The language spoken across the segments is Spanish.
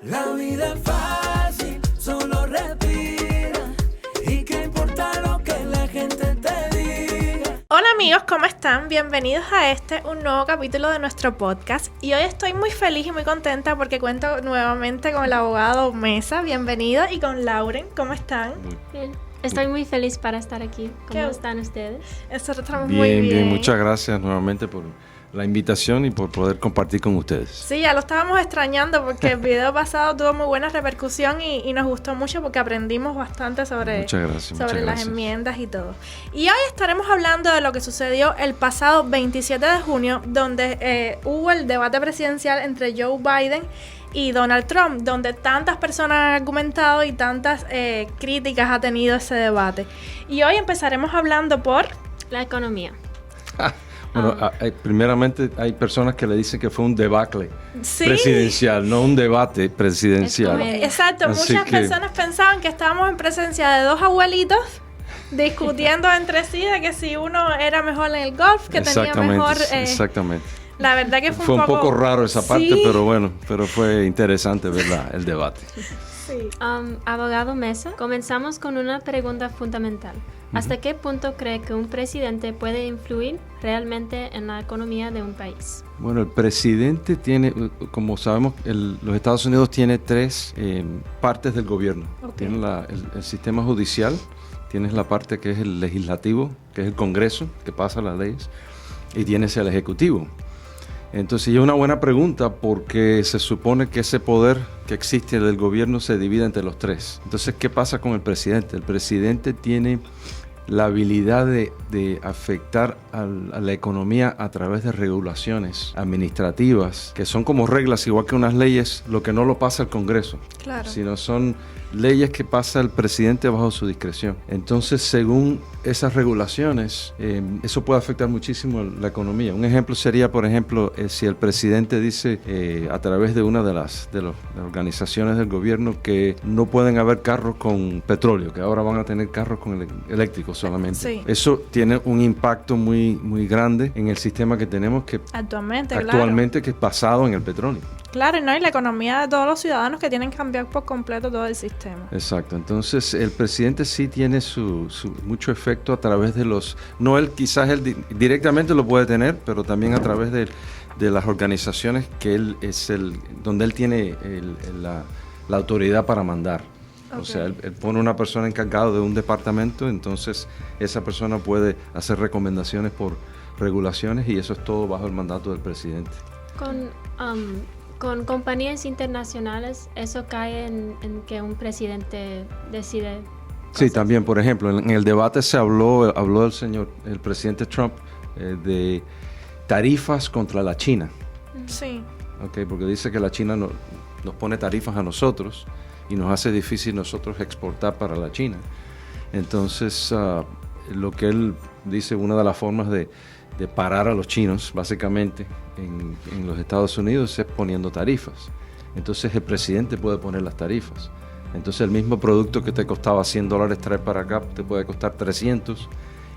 La vida es fácil, solo respira. ¿Y qué importa lo que la gente te diga? Hola amigos, ¿cómo están? Bienvenidos a un nuevo capítulo de nuestro podcast. Y hoy estoy muy feliz y muy contenta porque cuento nuevamente con el abogado Mesa. Bienvenido. Y con Lauren, ¿cómo están? Bien. Estoy muy feliz para estar aquí. ¿Cómo están ustedes? Nosotros estamos muy bien. Bien, muchas gracias nuevamente por la invitación y por poder compartir con ustedes. Sí, ya lo estábamos extrañando porque el video pasado tuvo muy buena repercusión y nos gustó mucho porque aprendimos bastante sobre las enmiendas y todo. Y hoy estaremos hablando de lo que sucedió el pasado 27 de junio, donde hubo el debate presidencial entre Joe Biden y Donald Trump, donde tantas personas han argumentado y tantas críticas ha tenido ese debate. Y hoy empezaremos hablando por la economía. Bueno, primeramente hay personas que le dicen que fue un debacle presidencial, no un debate presidencial. Exacto, muchas personas pensaban que estábamos en presencia de dos abuelitos discutiendo entre sí de que si uno era mejor en el golf, que tenía mejor... Exactamente. La verdad que fue un poco raro esa parte, pero bueno, fue interesante ver el debate. Sí. Abogado Mesa, comenzamos con una pregunta fundamental. ¿Hasta qué punto cree que un presidente puede influir realmente en la economía de un país? Bueno, el presidente tiene, como sabemos, los Estados Unidos tiene tres partes del gobierno. Okay. Tiene el sistema judicial, tienes la parte que es el legislativo, que es el Congreso, que pasa las leyes, y tienes el ejecutivo. Entonces, es una buena pregunta porque se supone que ese poder que existe del gobierno se divide entre los tres. Entonces, ¿qué pasa con el presidente? El presidente tiene la habilidad de afectar a la economía a través de regulaciones administrativas, que son como reglas, igual que unas leyes, lo que no lo pasa el Congreso, sino son leyes que pasa el presidente bajo su discreción. Entonces, según esas regulaciones, eso puede afectar muchísimo la economía. Un ejemplo sería, por ejemplo, si el presidente dice a través de una de las organizaciones del gobierno que no pueden haber carros con petróleo, que ahora van a tener carros con eléctricos solamente. Sí. Eso tiene un impacto muy, muy grande en el sistema que tenemos actualmente que es basado en el petróleo. Claro, ¿no? Y la economía de todos los ciudadanos que tienen que cambiar por completo todo el sistema. Exacto. Entonces, el presidente sí tiene mucho efecto a través de no él, quizás él directamente lo puede tener, pero también a través de las organizaciones que él es donde él tiene la autoridad para mandar. Okay. O sea, él pone una persona encargada de un departamento, entonces esa persona puede hacer recomendaciones por regulaciones y eso es todo bajo el mandato del presidente. Con compañías internacionales, ¿eso cae en que un presidente decide cosas? Sí, también, por ejemplo, en el debate se habló el presidente Trump, de tarifas contra la China. Sí. Okay, porque dice que la China nos pone tarifas a nosotros y nos hace difícil nosotros exportar para la China. Entonces, lo que él dice, una de las formas de parar a los chinos, básicamente, en los Estados Unidos es poniendo tarifas. Entonces el presidente puede poner las tarifas. Entonces el mismo producto que te costaba $100 traer para acá te puede costar 300,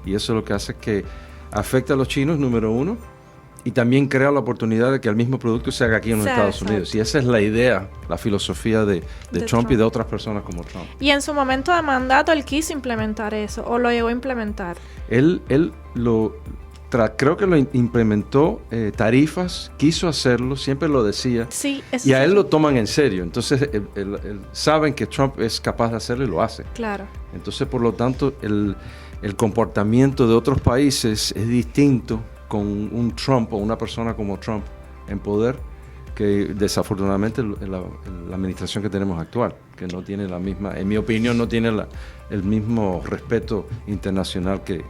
y eso lo que hace es que afecta a los chinos, número uno, y también crea la oportunidad de que el mismo producto se haga aquí en los Estados Unidos. Y esa es la idea, la filosofía de Trump y de otras personas como Trump. Y en su momento de mandato él quiso implementar eso, o lo llegó a implementar. Creo que lo implementó, tarifas, quiso hacerlo, siempre lo decía, sí, y a él lo toman en serio. Entonces saben que Trump es capaz de hacerlo y lo hace. Claro. Entonces, por lo tanto, el comportamiento de otros países es distinto con un Trump o una persona como Trump en poder, que desafortunadamente la administración que tenemos actual, que no tiene la misma, en mi opinión, no tiene el mismo respeto internacional que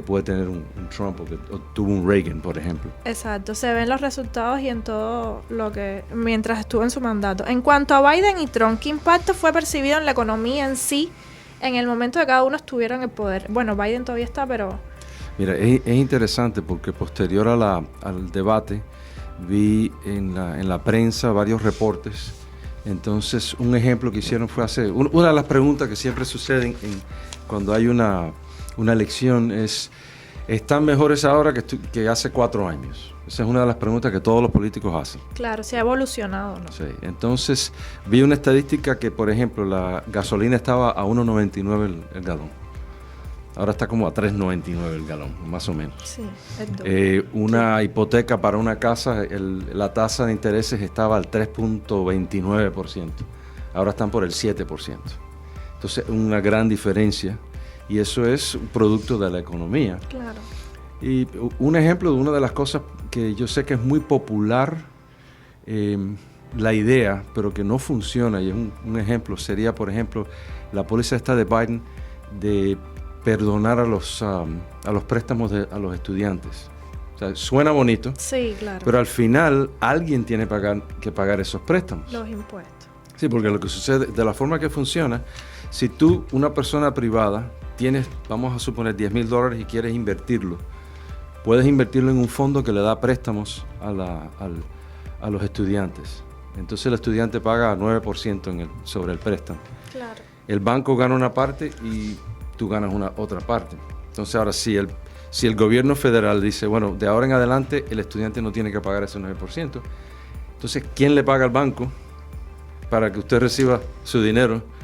puede tener un Trump o que tuvo un Reagan, por ejemplo. Exacto, se ven los resultados y en todo lo que mientras estuvo en su mandato. En cuanto a Biden y Trump, ¿qué impacto fue percibido en la economía en sí en el momento de que cada uno estuviera en el poder? Bueno, Biden todavía está, pero... Mira, es interesante porque posterior al debate vi en la prensa varios reportes. Entonces, un ejemplo que hicieron fue una de las preguntas que siempre suceden cuando hay una elección es, ¿están mejores ahora que hace 4 años? Esa es una de las preguntas que todos los políticos hacen. Claro, se ha evolucionado, ¿no? Sí, entonces vi una estadística que, por ejemplo, la gasolina estaba a 1.99 el galón. Ahora está como a 3.99 el galón, más o menos. Sí, una hipoteca para una casa, la tasa de intereses estaba al 3.29%. Ahora están por el 7%. Entonces, una gran diferencia. Y eso es un producto de la economía. Claro. Y un ejemplo de una de las cosas que yo sé que es muy popular, la idea, pero que no funciona, y es un ejemplo, sería, por ejemplo, la póliza esta de Biden de perdonar a los préstamos a los estudiantes. O sea, suena bonito, sí, claro, pero al final alguien tiene que pagar esos préstamos. Los impuestos. Sí, porque lo que sucede, de la forma que funciona, si tú, una persona privada, tienes, vamos a suponer, $10,000 y quieres invertirlo, puedes invertirlo en un fondo que le da préstamos a los estudiantes. Entonces el estudiante paga 9% sobre el préstamo. Claro. El banco gana una parte y tú ganas otra parte. Entonces ahora si el gobierno federal dice, bueno, de ahora en adelante el estudiante no tiene que pagar ese 9%, entonces ¿quién le paga al banco para que usted reciba su dinero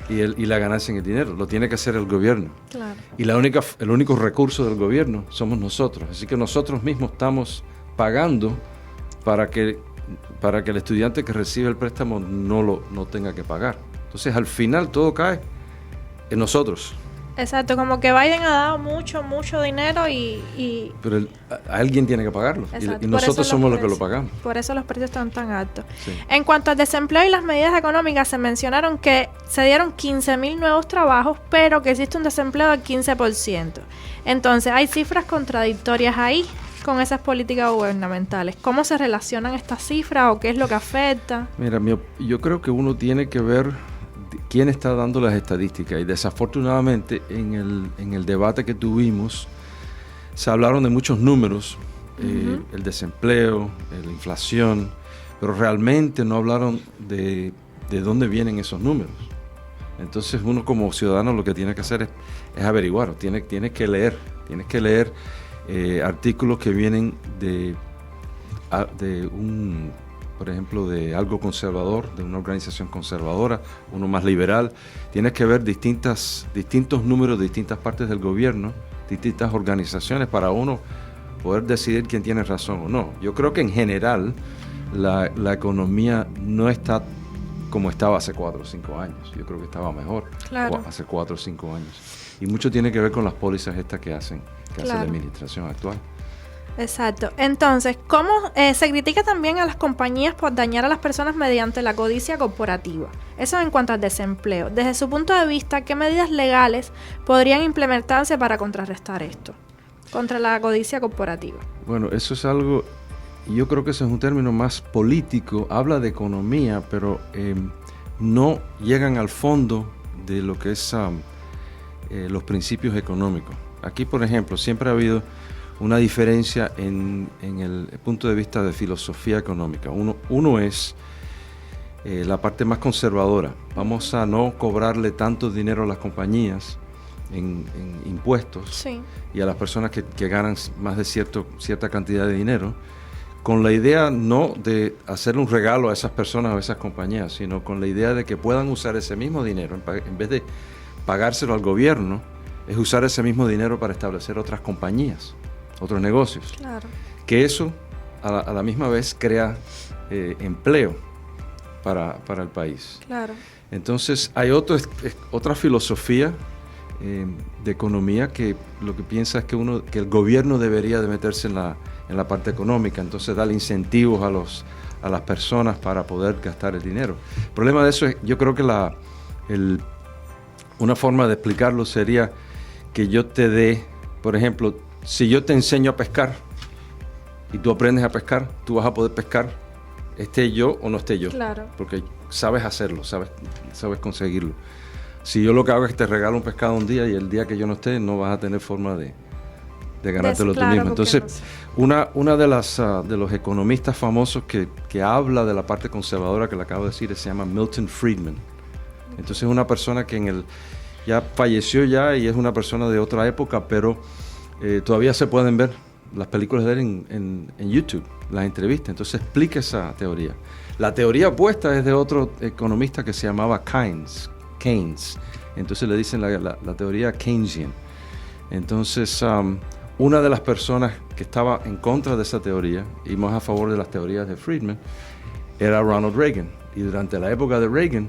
y la ganancia en el dinero? Lo tiene que hacer el gobierno. Claro. Y el único recurso del gobierno somos nosotros. Así que nosotros mismos estamos pagando para que el estudiante que recibe el préstamo no tenga que pagar. Entonces al final todo cae en nosotros. Exacto, como que Biden ha dado mucho dinero y pero alguien tiene que pagarlo. Y nosotros somos los que lo pagamos. Por eso los precios están tan altos. Sí. En cuanto al desempleo y las medidas económicas, se mencionaron que se dieron 15,000 nuevos trabajos, pero que existe un desempleo del 15%. Entonces, hay cifras contradictorias ahí con esas políticas gubernamentales. ¿Cómo se relacionan estas cifras o qué es lo que afecta? Mira, yo creo que uno tiene que ver quién está dando las estadísticas, y desafortunadamente en el debate que tuvimos se hablaron de muchos números, el desempleo, la inflación, pero realmente no hablaron de dónde vienen esos números. Entonces uno como ciudadano lo que tiene que hacer es averiguar, tienes que leer artículos que vienen de por ejemplo, de algo conservador, de una organización conservadora, uno más liberal. Tienes que ver distintos números de distintas partes del gobierno, distintas organizaciones, para uno poder decidir quién tiene razón o no. Yo creo que en general la economía no está como estaba hace 4 o 5 años. Yo creo que estaba mejor, claro, hace 4 o 5 años. Y mucho tiene que ver con las pólizas estas que hace la administración actual. Exacto. Entonces, ¿cómo se critica también a las compañías por dañar a las personas mediante la codicia corporativa? Eso en cuanto al desempleo. Desde su punto de vista, ¿qué medidas legales podrían implementarse para contrarrestar esto? Contra la codicia corporativa. Bueno, eso es algo, yo creo que eso es un término más político, habla de economía, pero no llegan al fondo de lo que es los principios económicos. Aquí, por ejemplo, siempre ha habido una diferencia en el punto de vista de filosofía económica. Uno es la parte más conservadora. Vamos a no cobrarle tanto dinero a las compañías en impuestos, sí, y a las personas que ganan más de cierta cantidad de dinero, con la idea no de hacerle un regalo a esas personas o a esas compañías, sino con la idea de que puedan usar ese mismo dinero, en vez de pagárselo al gobierno, es usar ese mismo dinero para establecer otras compañías, otros negocios. Claro. Que eso a la misma vez crea empleo para el país. Claro. Entonces hay otra filosofía de economía que lo que piensa es que el gobierno debería de meterse en la parte económica, entonces darle incentivos a las personas para poder gastar el dinero. El problema de eso es, yo creo que una forma de explicarlo sería que yo te dé, por ejemplo, si yo te enseño a pescar y tú aprendes a pescar, tú vas a poder pescar, esté yo o no esté yo. Claro. Porque sabes hacerlo, sabes conseguirlo. Si yo lo que hago es que te regalo un pescado un día y el día que yo no esté, no vas a tener forma de ganártelo tú mismo. Entonces, una de los economistas famosos que habla de la parte conservadora que le acabo de decir se llama Milton Friedman. Entonces es una persona que ya falleció ya y es una persona de otra época, pero todavía se pueden ver las películas de él en YouTube, las entrevistas. Entonces explica esa teoría. La teoría opuesta es de otro economista que se llamaba Keynes. Entonces le dicen la teoría Keynesian. Entonces, una de las personas que estaba en contra de esa teoría y más a favor de las teorías de Friedman era Ronald Reagan. Y durante la época de Reagan,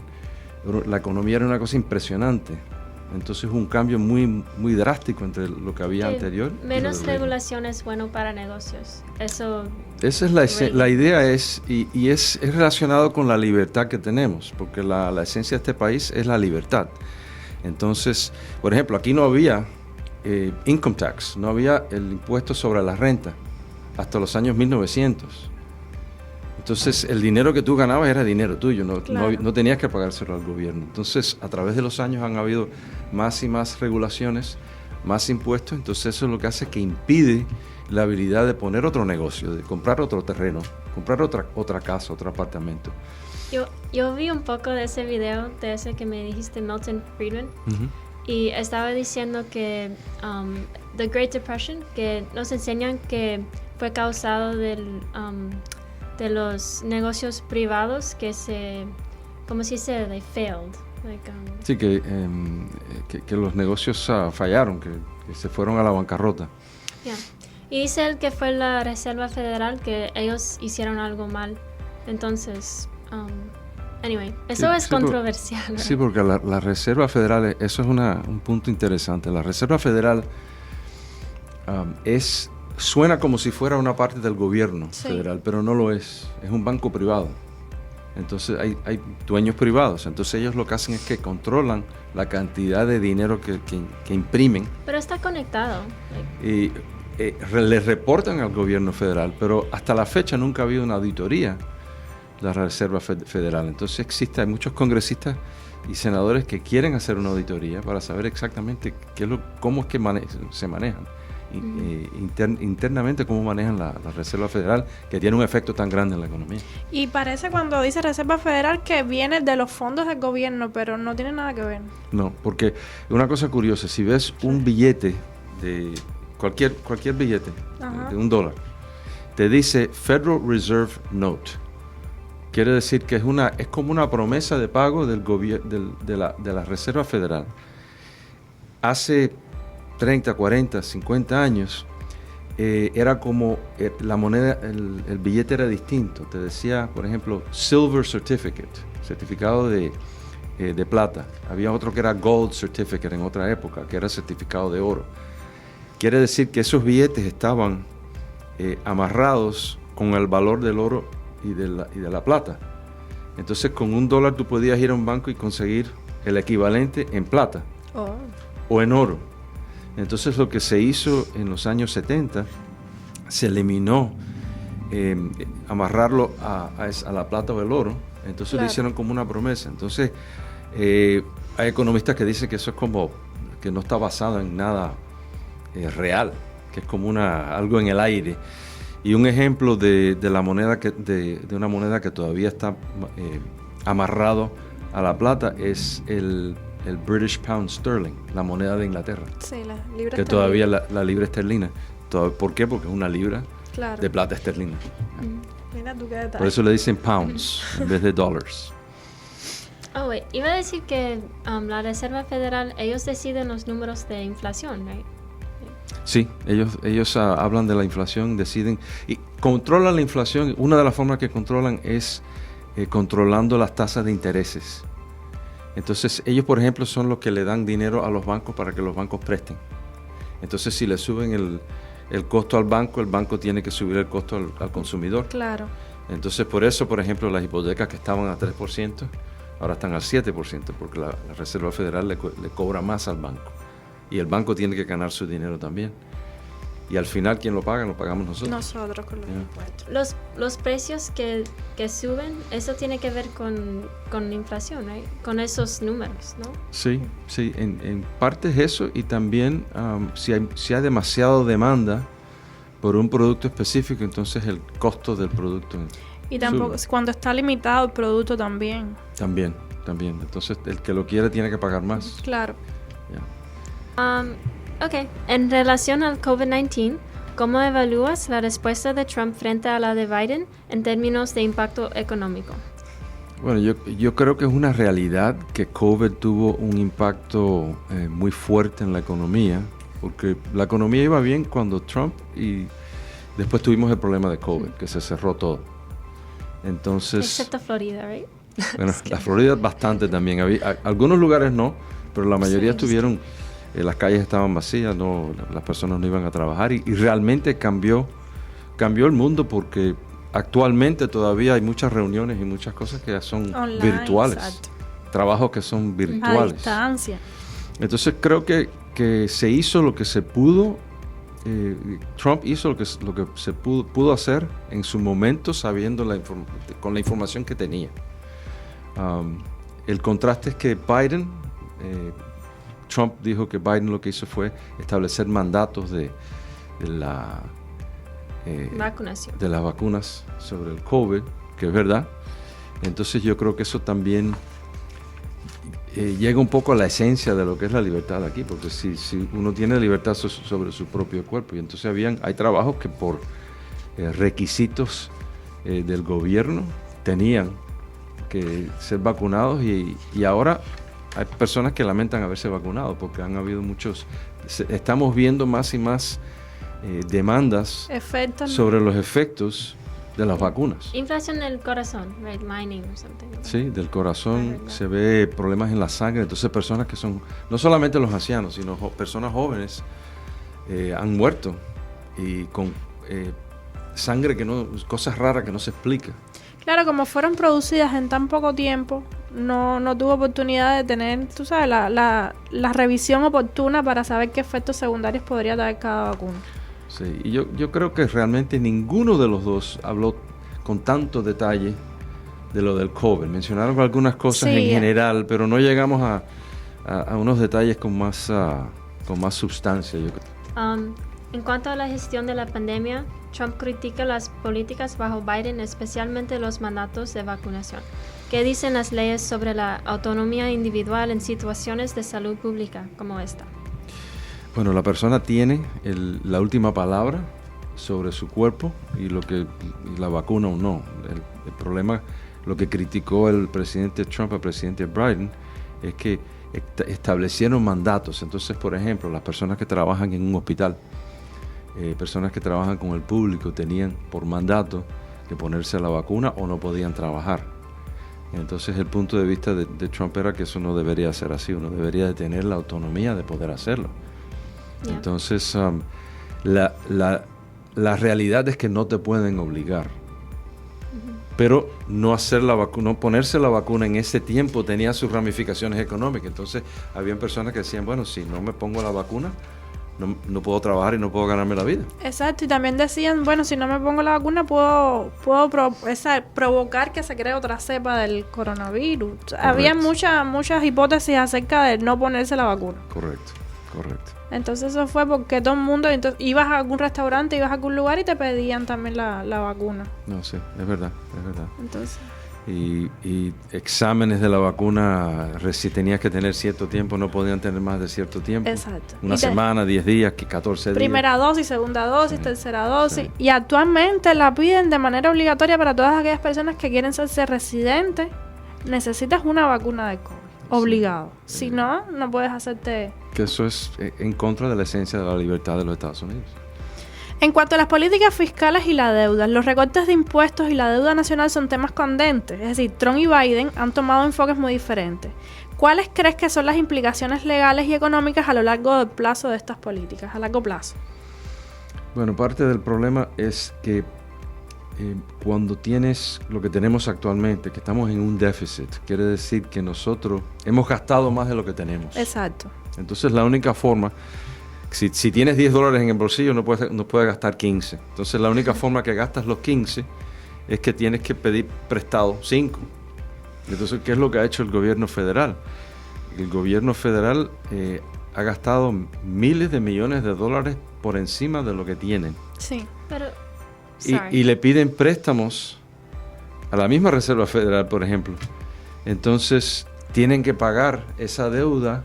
la economía era una cosa impresionante. Entonces un cambio muy, muy drástico entre lo que había anterior. Menos regulación es bueno para negocios. Esa es la idea y es relacionado con la libertad que tenemos, porque la esencia de este país es la libertad. Entonces, por ejemplo, aquí no había income tax, no había el impuesto sobre la renta hasta los años 1900. Entonces, el dinero que tú ganabas era dinero tuyo, no tenías que pagárselo al gobierno. Entonces, a través de los años han habido más y más regulaciones, más impuestos. Entonces, eso es lo que hace que impide la habilidad de poner otro negocio, de comprar otro terreno, comprar otra casa, otro apartamento. Yo vi un poco de ese video, de ese que me dijiste, Milton Friedman, y estaba diciendo que The Great Depression, que nos enseñan que fue causado de los negocios privados que ¿cómo se dice? They failed. Sí, que los negocios fallaron, que se fueron a la bancarrota. Yeah. Y dice él que fue la Reserva Federal, que ellos hicieron algo mal. Entonces, anyway, eso es controversial. ¿Verdad? Sí, porque la Reserva Federal, eso es un punto interesante. La Reserva Federal suena como si fuera una parte del gobierno federal, pero no lo es. Es un banco privado. Entonces hay dueños privados. Entonces ellos lo que hacen es que controlan la cantidad de dinero que imprimen. Pero está conectado. Y les reportan al gobierno federal, pero hasta la fecha nunca ha habido una auditoría de la Reserva Federal. Entonces hay muchos congresistas y senadores que quieren hacer una auditoría para saber exactamente cómo es que se manejan. Internamente cómo manejan la Reserva Federal, que tiene un efecto tan grande en la economía. Y parece cuando dice Reserva Federal que viene de los fondos del gobierno, pero no tiene nada que ver. No, porque una cosa curiosa, si ves un billete de cualquier billete de $1, te dice Federal Reserve Note. Quiere decir que es como una promesa de pago del de la Reserva Federal. Hace 30, 40, 50 años, era como la moneda, el billete era distinto. Te decía, por ejemplo, Silver Certificate, certificado de plata. Había otro que era Gold Certificate en otra época, que era certificado de oro. Quiere decir que esos billetes estaban amarrados con el valor del oro y de la plata. Entonces, con $1 tú podías ir a un banco y conseguir el equivalente en plata o en oro. Entonces lo que se hizo en los años 70, se eliminó amarrarlo a la plata o el oro. Entonces lo hicieron como una promesa. Entonces hay economistas que dicen que eso es como que no está basado en nada real, que es como algo en el aire. Y un ejemplo de la moneda de una moneda que todavía está amarrado a la plata es el British Pound Sterling, la moneda de Inglaterra. Sí, la libra que esterlina. Todavía la libra esterlina. ¿Por qué? Porque es una libra de plata esterlina. Mira tú qué detalle. Por eso le dicen pounds en vez de dollars. Iba a decir que la Reserva Federal, ellos deciden los números de inflación, ¿right? Sí, ellos hablan de la inflación, deciden y controlan la inflación. Una de las formas que controlan es controlando las tasas de intereses. Entonces ellos, por ejemplo, son los que le dan dinero a los bancos para que los bancos presten. Entonces si le suben el costo al banco, el banco tiene que subir el costo al consumidor. Claro. Entonces por eso, por ejemplo, las hipotecas que estaban a 3%, ahora están al 7%, porque la Reserva Federal le cobra más al banco. Y el banco tiene que ganar su dinero también. Y al final, ¿quién lo paga? Lo pagamos nosotros. Nosotros con los impuestos. Los precios que suben, eso tiene que ver con inflación, ¿right? Con esos números, ¿no? Sí, en parte es eso, y también si hay demasiada demanda por un producto específico, entonces el costo del producto y tampoco sube. Cuando está limitado el producto también. También. Entonces el que lo quiere tiene que pagar más. Claro. Ok, en relación al COVID-19, ¿Cómo evalúas la respuesta de Trump frente a la de Biden en términos de impacto económico? Bueno, yo creo que es una realidad que COVID tuvo un impacto muy fuerte en la economía, porque la economía iba bien cuando Trump y después tuvimos el problema de COVID, que se cerró todo. Entonces, excepto Florida, ¿right? Bueno, la Florida bastante también. Algunos lugares no, pero la mayoría estuvieron, las calles estaban vacías, las personas no iban a trabajar y realmente cambió el mundo porque actualmente todavía hay muchas reuniones y muchas cosas que son online, virtuales. Exacto. Trabajos que son virtuales. A distancia. Entonces creo que se hizo lo que se pudo. Trump hizo lo que se pudo hacer en su momento sabiendo con la información que tenía. El contraste es que Trump dijo que Biden lo que hizo fue establecer mandatos de la vacunación. De las vacunas sobre el COVID, que es verdad. Entonces yo creo que eso también llega un poco a la esencia de lo que es la libertad aquí, porque si uno tiene libertad sobre su propio cuerpo, y entonces hay trabajos que por requisitos del gobierno tenían que ser vacunados y ahora hay personas que lamentan haberse vacunado porque han habido estamos viendo más y más demandas sobre los efectos de las vacunas. Inflación del corazón, right? Mining or something. Sí, del corazón se ve problemas en la sangre, entonces personas que son, no solamente los ancianos, sino personas jóvenes han muerto y con sangre cosas raras que no se explica. Claro, como fueron producidas en tan poco tiempo, no tuvo oportunidad de tener, tú sabes, la revisión oportuna para saber qué efectos secundarios podría traer cada vacuna. Sí, y yo creo que realmente ninguno de los dos habló con tanto detalle de lo del COVID. Mencionaron algunas cosas en general, pero no llegamos a unos detalles con más sustancia, yo creo. En cuanto a la gestión de la pandemia, Trump critica las políticas bajo Biden, especialmente los mandatos de vacunación. ¿Qué dicen las leyes sobre la autonomía individual en situaciones de salud pública como esta? Bueno, la persona tiene la última palabra sobre su cuerpo y la vacuna o no. El problema, lo que criticó el presidente Trump al presidente Biden, es que establecieron mandatos. Entonces, por ejemplo, las personas que trabajan en un hospital, personas que trabajan con el público, tenían por mandato que ponerse la vacuna o no podían trabajar. Entonces, el punto de vista de Trump era que eso no debería ser así. Uno debería de tener la autonomía de poder hacerlo. Yeah. Entonces, la realidad es que no te pueden obligar. Pero no ponerse la vacuna en ese tiempo tenía sus ramificaciones económicas. Entonces, habían personas que decían, bueno, si no me pongo la vacuna, no puedo trabajar y no puedo ganarme la vida. Exacto, y también decían, bueno, si no me pongo la vacuna puedo provocar que se cree otra cepa del coronavirus. Correcto. Había muchas hipótesis acerca de no ponerse la vacuna. Correcto. Entonces eso fue porque todo el mundo, ibas a algún restaurante, ibas a algún lugar y te pedían también la vacuna. No, sí, es verdad. Entonces... Y exámenes de la vacuna, si tenías que tener cierto tiempo, no podían tener más de cierto tiempo. Exacto. Una semana, 10 días, 14 días. Primera dosis, segunda dosis, tercera dosis. Sí. Y actualmente la piden de manera obligatoria para todas aquellas personas que quieren ser residentes. Necesitas una vacuna de COVID. Obligado. Si no puedes hacerte... Que eso es en contra de la esencia de la libertad de los Estados Unidos. En cuanto a las políticas fiscales y la deuda, los recortes de impuestos y la deuda nacional son temas candentes. Es decir, Trump y Biden han tomado enfoques muy diferentes. ¿Cuáles crees que son las implicaciones legales y económicas a lo largo del plazo de estas políticas, a largo plazo? Bueno, parte del problema es que cuando tienes lo que tenemos actualmente, que estamos en un déficit, quiere decir que nosotros hemos gastado más de lo que tenemos. Exacto. Entonces la única forma... Si tienes $10 en el bolsillo, no puedes gastar 15. Entonces, la única forma que gastas los 15 es que tienes que pedir prestado 5. Entonces, ¿qué es lo que ha hecho el gobierno federal? El gobierno federal ha gastado miles de millones de dólares por encima de lo que tienen. Sí, pero... Y le piden préstamos a la misma Reserva Federal, por ejemplo. Entonces, tienen que pagar esa deuda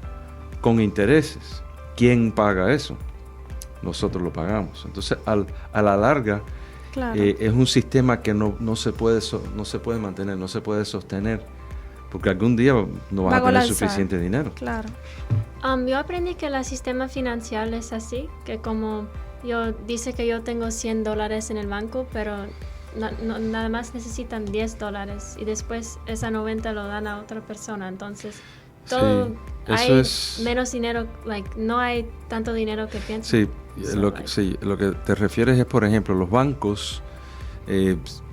con intereses. ¿Quién paga eso? nosotros lo pagamos. Entonces, a la larga, claro, es un sistema que no se puede mantener, no se puede sostener, porque algún día no vas a tener suficiente dinero. Claro. Yo aprendí que el sistema financiero es así, que como dice que yo tengo $100 en el banco, pero nada más necesitan $10 y después esa 90 lo dan a otra persona. Entonces, todo hay menos dinero, no hay tanto dinero que piensan. Lo que te refieres es, por ejemplo, los bancos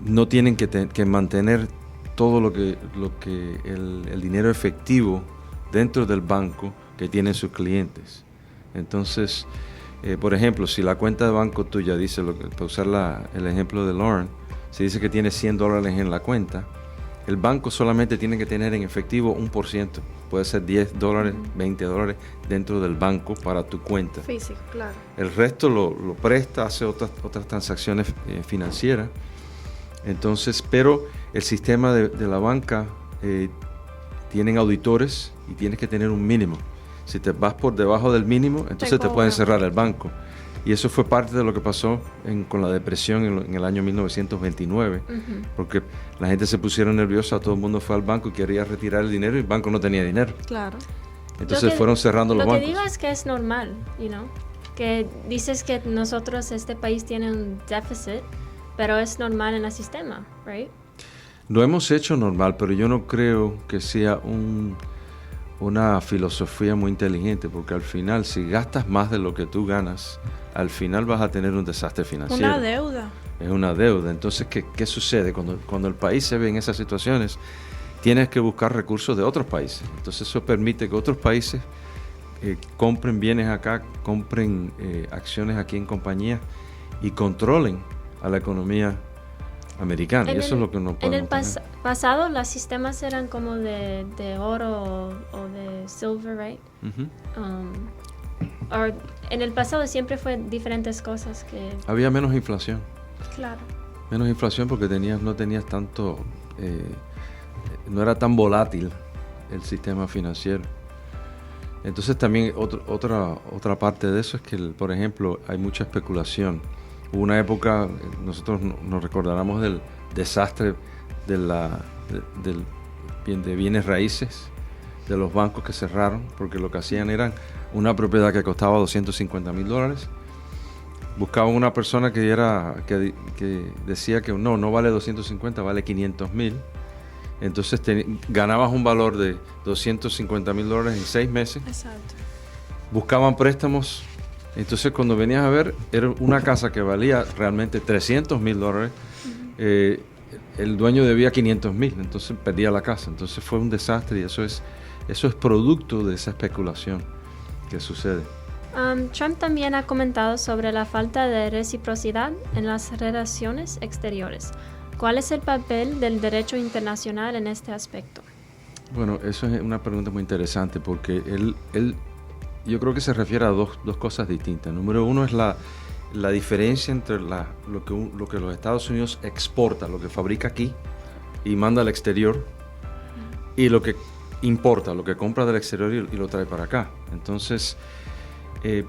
no tienen que mantener todo lo que el dinero efectivo dentro del banco que tienen sus clientes. Entonces, por ejemplo, si la cuenta de banco tuya dice, para usar el ejemplo de Lauren, si dice que tiene $100 en la cuenta, el banco solamente tiene que tener en efectivo 1%. Puede ser $10, $20 dentro del banco para tu cuenta. Físico, claro. El resto lo presta, hace otras transacciones financieras. Entonces, pero el sistema de la banca tienen auditores y tienes que tener un mínimo. Si te vas por debajo del mínimo, entonces te pueden cerrar el banco. Y eso fue parte de lo que pasó con la depresión en el año 1929, porque la gente se pusieron nerviosa, todo el mundo fue al banco y quería retirar el dinero y el banco no tenía dinero. Claro. Entonces fueron cerrando los bancos. Lo que digo es que es normal, que dices que nosotros, este país tiene un déficit, pero es normal en el sistema, ¿right? Lo hemos hecho normal, pero yo no creo que sea una filosofía muy inteligente, porque al final, si gastas más de lo que tú ganas, al final vas a tener un desastre financiero. Una deuda. Es una deuda. Entonces, ¿qué sucede? Cuando el país se ve en esas situaciones, tienes que buscar recursos de otros países. Entonces, eso permite que otros países compren bienes acá, compren acciones aquí en compañías y controlen a la economía americana. Y eso es lo que no podemos En el pasado, los sistemas eran como de oro o de silver, right? En el pasado siempre fue diferentes cosas que... Había menos inflación. Claro. Menos inflación porque no tenías tanto... no era tan volátil el sistema financiero. Entonces también otra parte de eso es que, por ejemplo, hay mucha especulación. Hubo una época, nosotros nos recordaremos del desastre de bienes raíces, de los bancos que cerraron, porque lo que hacían eran una propiedad que costaba $250,000. Buscaban una persona que decía que no vale 250, vale 500,000. Entonces ganabas un valor de $250,000 en 6 meses. Exacto. Buscaban préstamos. Entonces, cuando venías a ver, era una casa que valía realmente $300,000. El dueño debía $500,000, entonces perdía la casa. Entonces fue un desastre y eso es producto de esa especulación que sucede. Trump también ha comentado sobre la falta de reciprocidad en las relaciones exteriores. ¿Cuál es el papel del derecho internacional en este aspecto? Bueno, eso es una pregunta muy interesante porque él yo creo que se refiere a dos cosas distintas. Número uno es la diferencia entre lo que los Estados Unidos exporta, lo que fabrica aquí y manda al exterior, y lo que importa, lo que compra del exterior y lo trae para acá. Entonces, el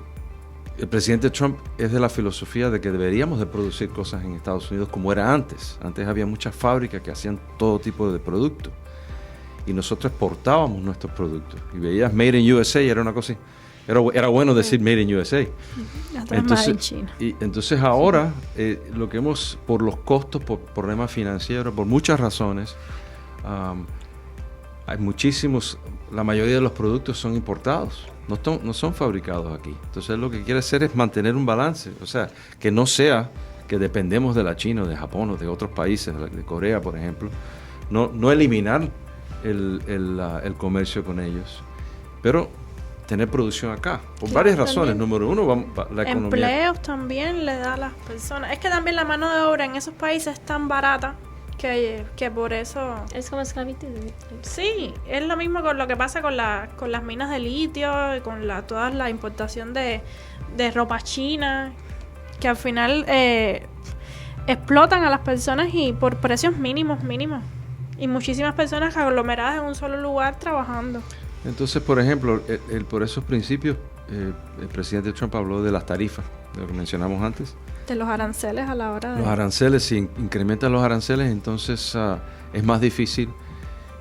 presidente Trump es de la filosofía de que deberíamos de producir cosas en Estados Unidos como era antes. Antes había muchas fábricas que hacían todo tipo de productos y nosotros exportábamos nuestros productos. Y veías Made in USA y era una cosa... Era bueno decir Made in USA. Entonces ahora lo que por los costos, por problemas financieros, por muchas razones, hay la mayoría de los productos son importados, no son fabricados aquí. Entonces lo que quiere hacer es mantener un balance, o sea, que no sea que dependemos de la China o de Japón o de otros países, de Corea por ejemplo, no eliminar el comercio con ellos, pero tener producción acá, por varias razones. Número uno, la economía. Empleos también le da a las personas. Es que también la mano de obra en esos países es tan barata que por eso... Es como esclavitud. Sí, es lo mismo con lo que pasa con las minas de litio y con toda la importación de ropa china, que al final explotan a las personas y por precios mínimos. Y muchísimas personas aglomeradas en un solo lugar trabajando. Entonces, por ejemplo, por esos principios, el presidente Trump habló de las tarifas, de lo que mencionamos antes. De los aranceles a la hora de... Los aranceles, si incrementan los aranceles, entonces es más difícil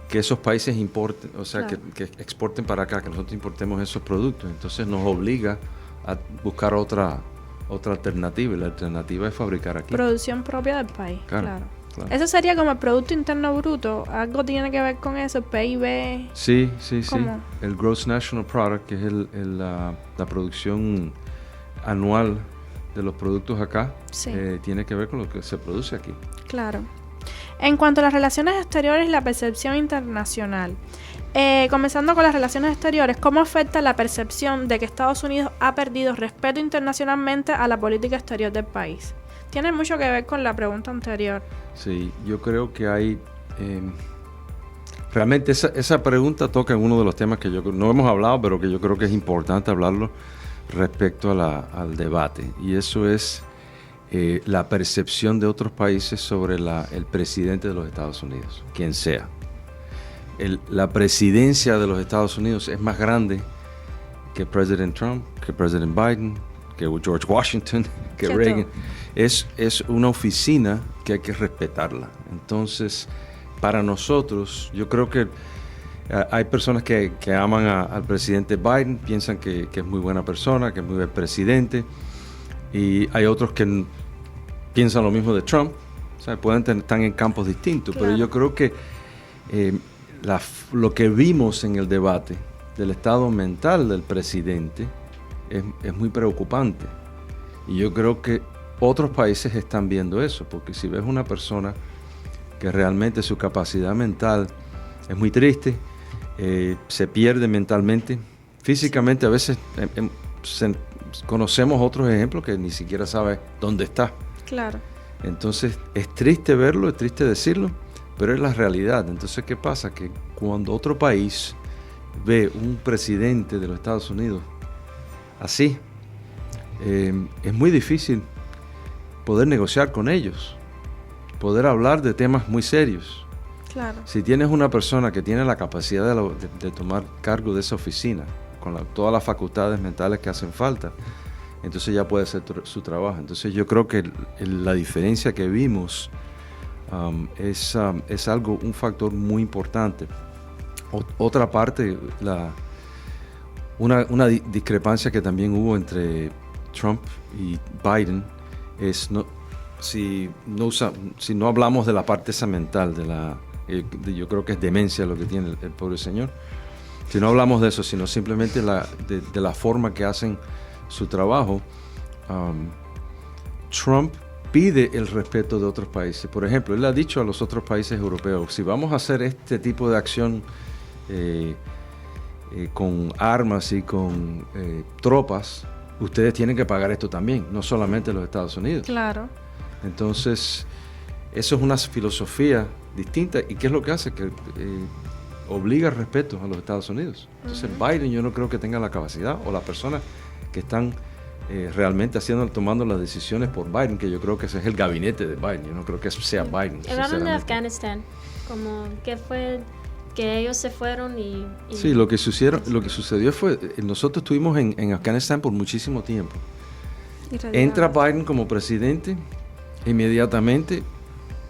que esos países importen, o sea, claro, que exporten para acá, que nosotros importemos esos productos. Entonces nos obliga a buscar otra alternativa, y la alternativa es fabricar aquí. Producción propia del país, claro. Eso sería como el Producto Interno Bruto, algo tiene que ver con eso, PIB. Sí. El Gross National Product, que es la producción anual de los productos acá, sí, tiene que ver con lo que se produce aquí. Claro. En cuanto a las relaciones exteriores y la percepción internacional, comenzando con las relaciones exteriores, ¿cómo afecta la percepción de que Estados Unidos ha perdido respeto internacionalmente a la política exterior del país? Tiene mucho que ver con la pregunta anterior. Sí, yo creo que hay... realmente esa pregunta toca en uno de los temas que no hemos hablado, pero que yo creo que es importante hablarlo respecto al debate. Y eso es la percepción de otros países sobre el presidente de los Estados Unidos, quien sea. La presidencia de los Estados Unidos es más grande que President Trump, que President Biden, que George Washington, que Reagan. Es una oficina que hay que respetarla. Entonces, para nosotros, yo creo que hay personas que aman al presidente Biden, piensan que es muy buena persona, que es muy buen presidente, y hay otros que piensan lo mismo de Trump. O sea, están en campos distintos, claro, pero yo creo que lo que vimos en el debate del estado mental del presidente es muy preocupante. Y yo creo que otros países están viendo eso, porque si ves una persona que realmente su capacidad mental es muy triste, se pierde mentalmente, físicamente a veces conocemos otros ejemplos que ni siquiera sabe dónde está. Claro. Entonces es triste verlo, es triste decirlo, pero es la realidad. Entonces, ¿qué pasa? Que cuando otro país ve un presidente de los Estados Unidos así, es muy difícil poder negociar con ellos, poder hablar de temas muy serios. Claro. Si tienes una persona que tiene la capacidad de tomar cargo de esa oficina, con todas las facultades mentales que hacen falta, entonces ya puede hacer su trabajo. Entonces yo creo que la diferencia que vimos es un factor muy importante. Otra parte, una discrepancia que también hubo entre Trump y Biden es si no hablamos de la parte esa mental, yo creo que es demencia lo que tiene el pobre señor. Si no hablamos de eso, sino simplemente de la forma que hacen su trabajo, Trump pide el respeto de otros países. Por ejemplo, él ha dicho a los otros países europeos, si vamos a hacer este tipo de acción con armas y con tropas, ustedes tienen que pagar esto también, no solamente los Estados Unidos. Claro. Entonces, eso es una filosofía distinta. ¿Y qué es lo que hace? Que obliga respeto a los Estados Unidos. Entonces, Biden yo no creo que tenga la capacidad, o las personas que están realmente tomando las decisiones por Biden, que yo creo que ese es el gabinete de Biden. Yo no creo que eso sea Biden. Hablaron de Afganistán, como que fue que ellos se fueron y sí, lo que sucedió fue, nosotros estuvimos en Afganistán por muchísimo tiempo. Entra Biden como presidente, inmediatamente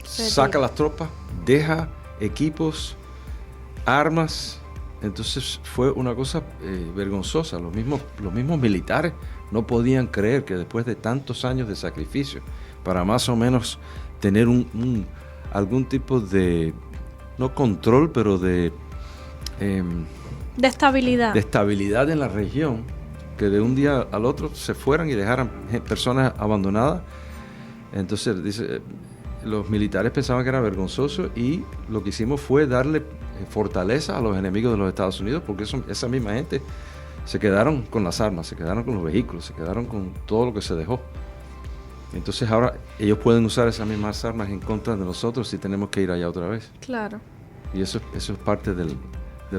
saca las tropas, deja equipos, armas. Entonces fue una cosa vergonzosa. Los mismos militares no podían creer que después de tantos años de sacrificio, para más o menos tener algún tipo de, no control, pero de estabilidad. De estabilidad en la región, que de un día al otro se fueran y dejaran personas abandonadas. Entonces dice, los militares pensaban que era vergonzoso, y lo que hicimos fue darle fortaleza a los enemigos de los Estados Unidos, porque esa misma gente se quedaron con las armas, se quedaron con los vehículos, se quedaron con todo lo que se dejó. Entonces ahora ellos pueden usar esas mismas armas en contra de nosotros si tenemos que ir allá otra vez. Claro. Y eso es parte del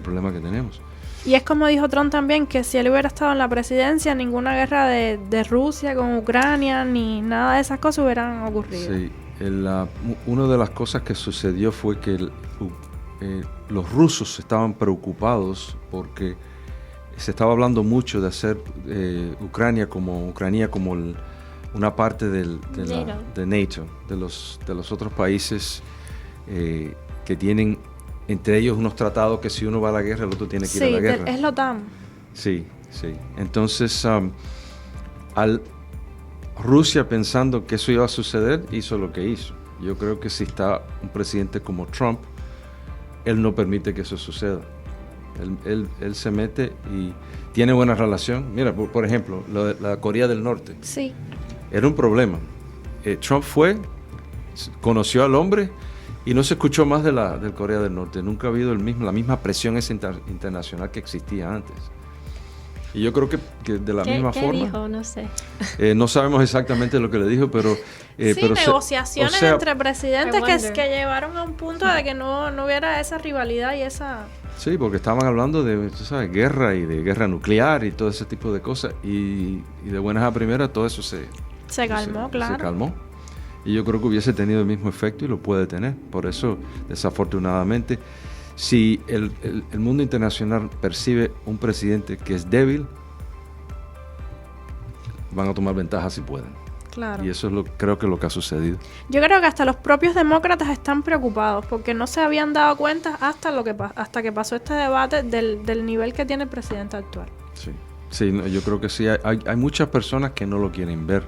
problema que tenemos. Y es como dijo Trump también, que si él hubiera estado en la presidencia, ninguna guerra de Rusia con Ucrania ni nada de esas cosas hubieran ocurrido. Sí, una de las cosas que sucedió fue que los rusos estaban preocupados porque se estaba hablando mucho de hacer Ucrania como una parte de NATO, de los otros países que tienen entre ellos unos tratados que si uno va a la guerra, el otro tiene que ir a la guerra. Es la OTAN. Sí. Entonces, Rusia, pensando que eso iba a suceder, hizo lo que hizo. Yo creo que si está un presidente como Trump, él no permite que eso suceda. Él se mete y tiene buena relación. Mira, por ejemplo, la Corea del Norte. Sí. Era un problema. Trump conoció al hombre y no se escuchó más del Corea del Norte. Nunca ha habido la misma presión internacional que existía antes. Y yo creo que de la misma forma... ¿Qué dijo? No sé. No sabemos exactamente lo que le dijo, pero... pero negociaciones entre presidentes que llevaron a un punto de que no hubiera esa rivalidad y esa... Sí, porque estaban hablando de, tú sabes, guerra y de guerra nuclear y todo ese tipo de cosas. Y de buenas a primeras todo eso se calmó, claro. Se calmó. Y yo creo que hubiese tenido el mismo efecto y lo puede tener. Por eso, desafortunadamente, si el mundo internacional percibe un presidente que es débil, van a tomar ventaja si pueden. Claro. Y eso es creo que lo que ha sucedido. Yo creo que hasta los propios demócratas están preocupados porque no se habían dado cuenta hasta que pasó este debate del nivel que tiene el presidente actual. Sí, yo creo que sí. Hay muchas personas que no lo quieren ver,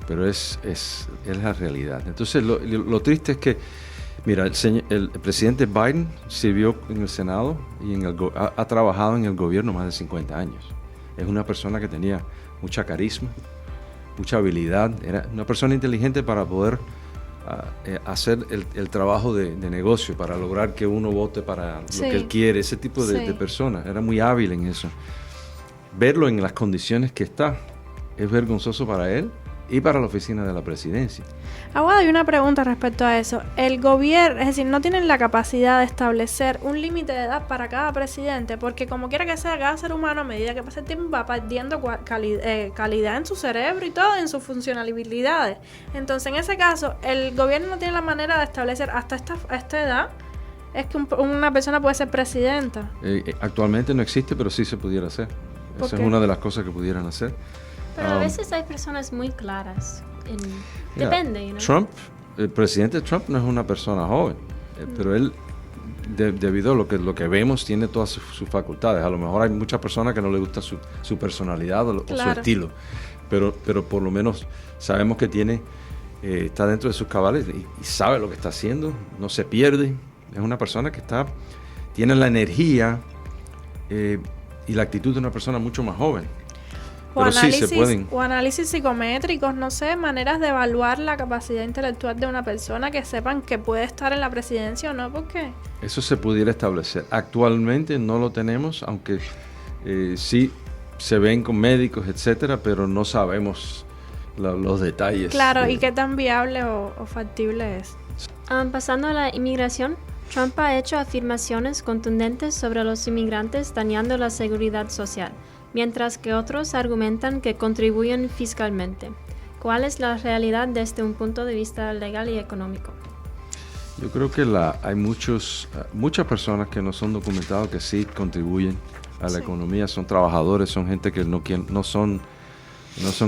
pero es la realidad. Entonces, lo triste es que, mira, el presidente Biden sirvió en el Senado y ha trabajado en el gobierno más de 50 años. Es una persona que tenía mucha carisma, mucha habilidad, era una persona inteligente para poder hacer el trabajo de negocio, para lograr que uno vote para lo que él quiere, ese tipo de personas. Era muy hábil en eso. Verlo en las condiciones que está es vergonzoso para él y para la oficina de la presidencia. Aguado, hay una pregunta respecto a eso. El gobierno, es decir, no tienen la capacidad de establecer un límite de edad para cada presidente, porque como quiera que sea, cada ser humano a medida que pasa el tiempo va perdiendo calidad en su cerebro y todo, en sus funcionalidades. Entonces, en ese caso, el gobierno no tiene la manera de establecer hasta esta edad es que una persona puede ser presidenta. Actualmente no existe, pero sí se pudiera hacer. Esa es una de las cosas que pudieran hacer. Pero a veces hay personas muy claras. Depende, ¿no? Trump, el presidente Trump no es una persona joven, pero él, debido a lo que vemos, tiene todas sus facultades. A lo mejor hay muchas personas que no le gusta su personalidad o su estilo, pero por lo menos sabemos que está dentro de sus cabales y sabe lo que está haciendo, no se pierde. Es una persona que tiene la energía y la actitud de una persona mucho más joven. O análisis psicométricos, no sé, maneras de evaluar la capacidad intelectual de una persona que sepan que puede estar en la presidencia o no, ¿por qué? Eso se pudiera establecer. Actualmente no lo tenemos, aunque sí se ven con médicos, etcétera, pero no sabemos los detalles. Claro, ¿y qué tan viable o factible es? Pasando a la inmigración, Trump ha hecho afirmaciones contundentes sobre los inmigrantes dañando la seguridad social, mientras que otros argumentan que contribuyen fiscalmente. ¿Cuál es la realidad desde un punto de vista legal y económico? Yo creo que hay muchas personas que no son documentados que sí contribuyen a la economía, son trabajadores, son gente que no son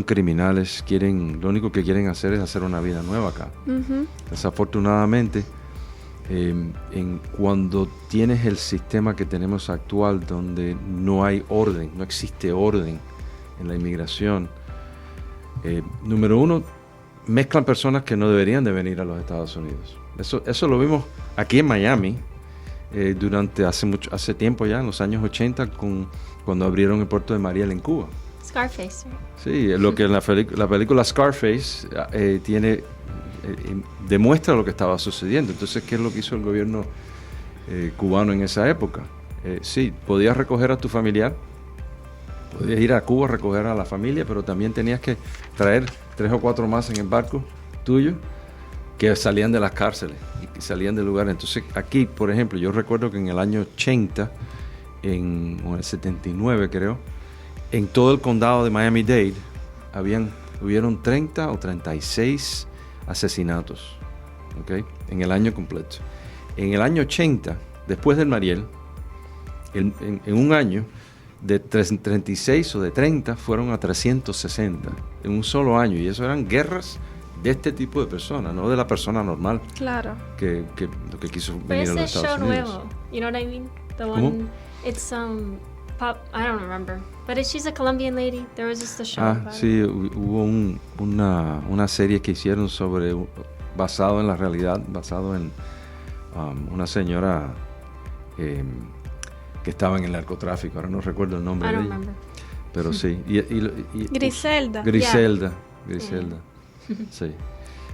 criminales, lo único que quieren hacer es hacer una vida nueva acá. Uh-huh. Desafortunadamente, cuando tienes el sistema que tenemos actual, donde no hay orden, no existe orden en la inmigración, número uno, mezclan personas que no deberían de venir a los Estados Unidos. Eso lo vimos aquí en Miami hace tiempo ya, en los años 80, cuando abrieron el puerto de Mariel en Cuba. Scarface. Sí, lo que en la película Scarface demuestra lo que estaba sucediendo. Entonces, ¿qué es lo que hizo el gobierno cubano en esa época? Sí, podías recoger a tu familiar, podías ir a Cuba a recoger a la familia, pero también tenías que traer 3 o 4 más en el barco tuyo que salían de las cárceles y salían del lugar. Entonces, aquí, por ejemplo, yo recuerdo que en el año 80, o en el 79 creo, en todo el condado de Miami-Dade hubieron 30 o 36 asesinatos, ¿okay? En el año completo. En el año 80, después del Mariel, en un año, de 36 o de 30 fueron a 360 en un solo año. Y eso eran guerras de este tipo de personas, no de la persona normal. Claro. Que lo que quiso venir a los Estados Unidos. Nuevo, you know what I mean? The one, it's pop, I don't remember, but she's a Colombian lady. There was just a show about sí, hubo una serie que hicieron basado en la realidad, basado en una señora que estaba en el narcotráfico. Ahora no recuerdo el nombre de ella. Pero sí. Griselda. Griselda. Sí.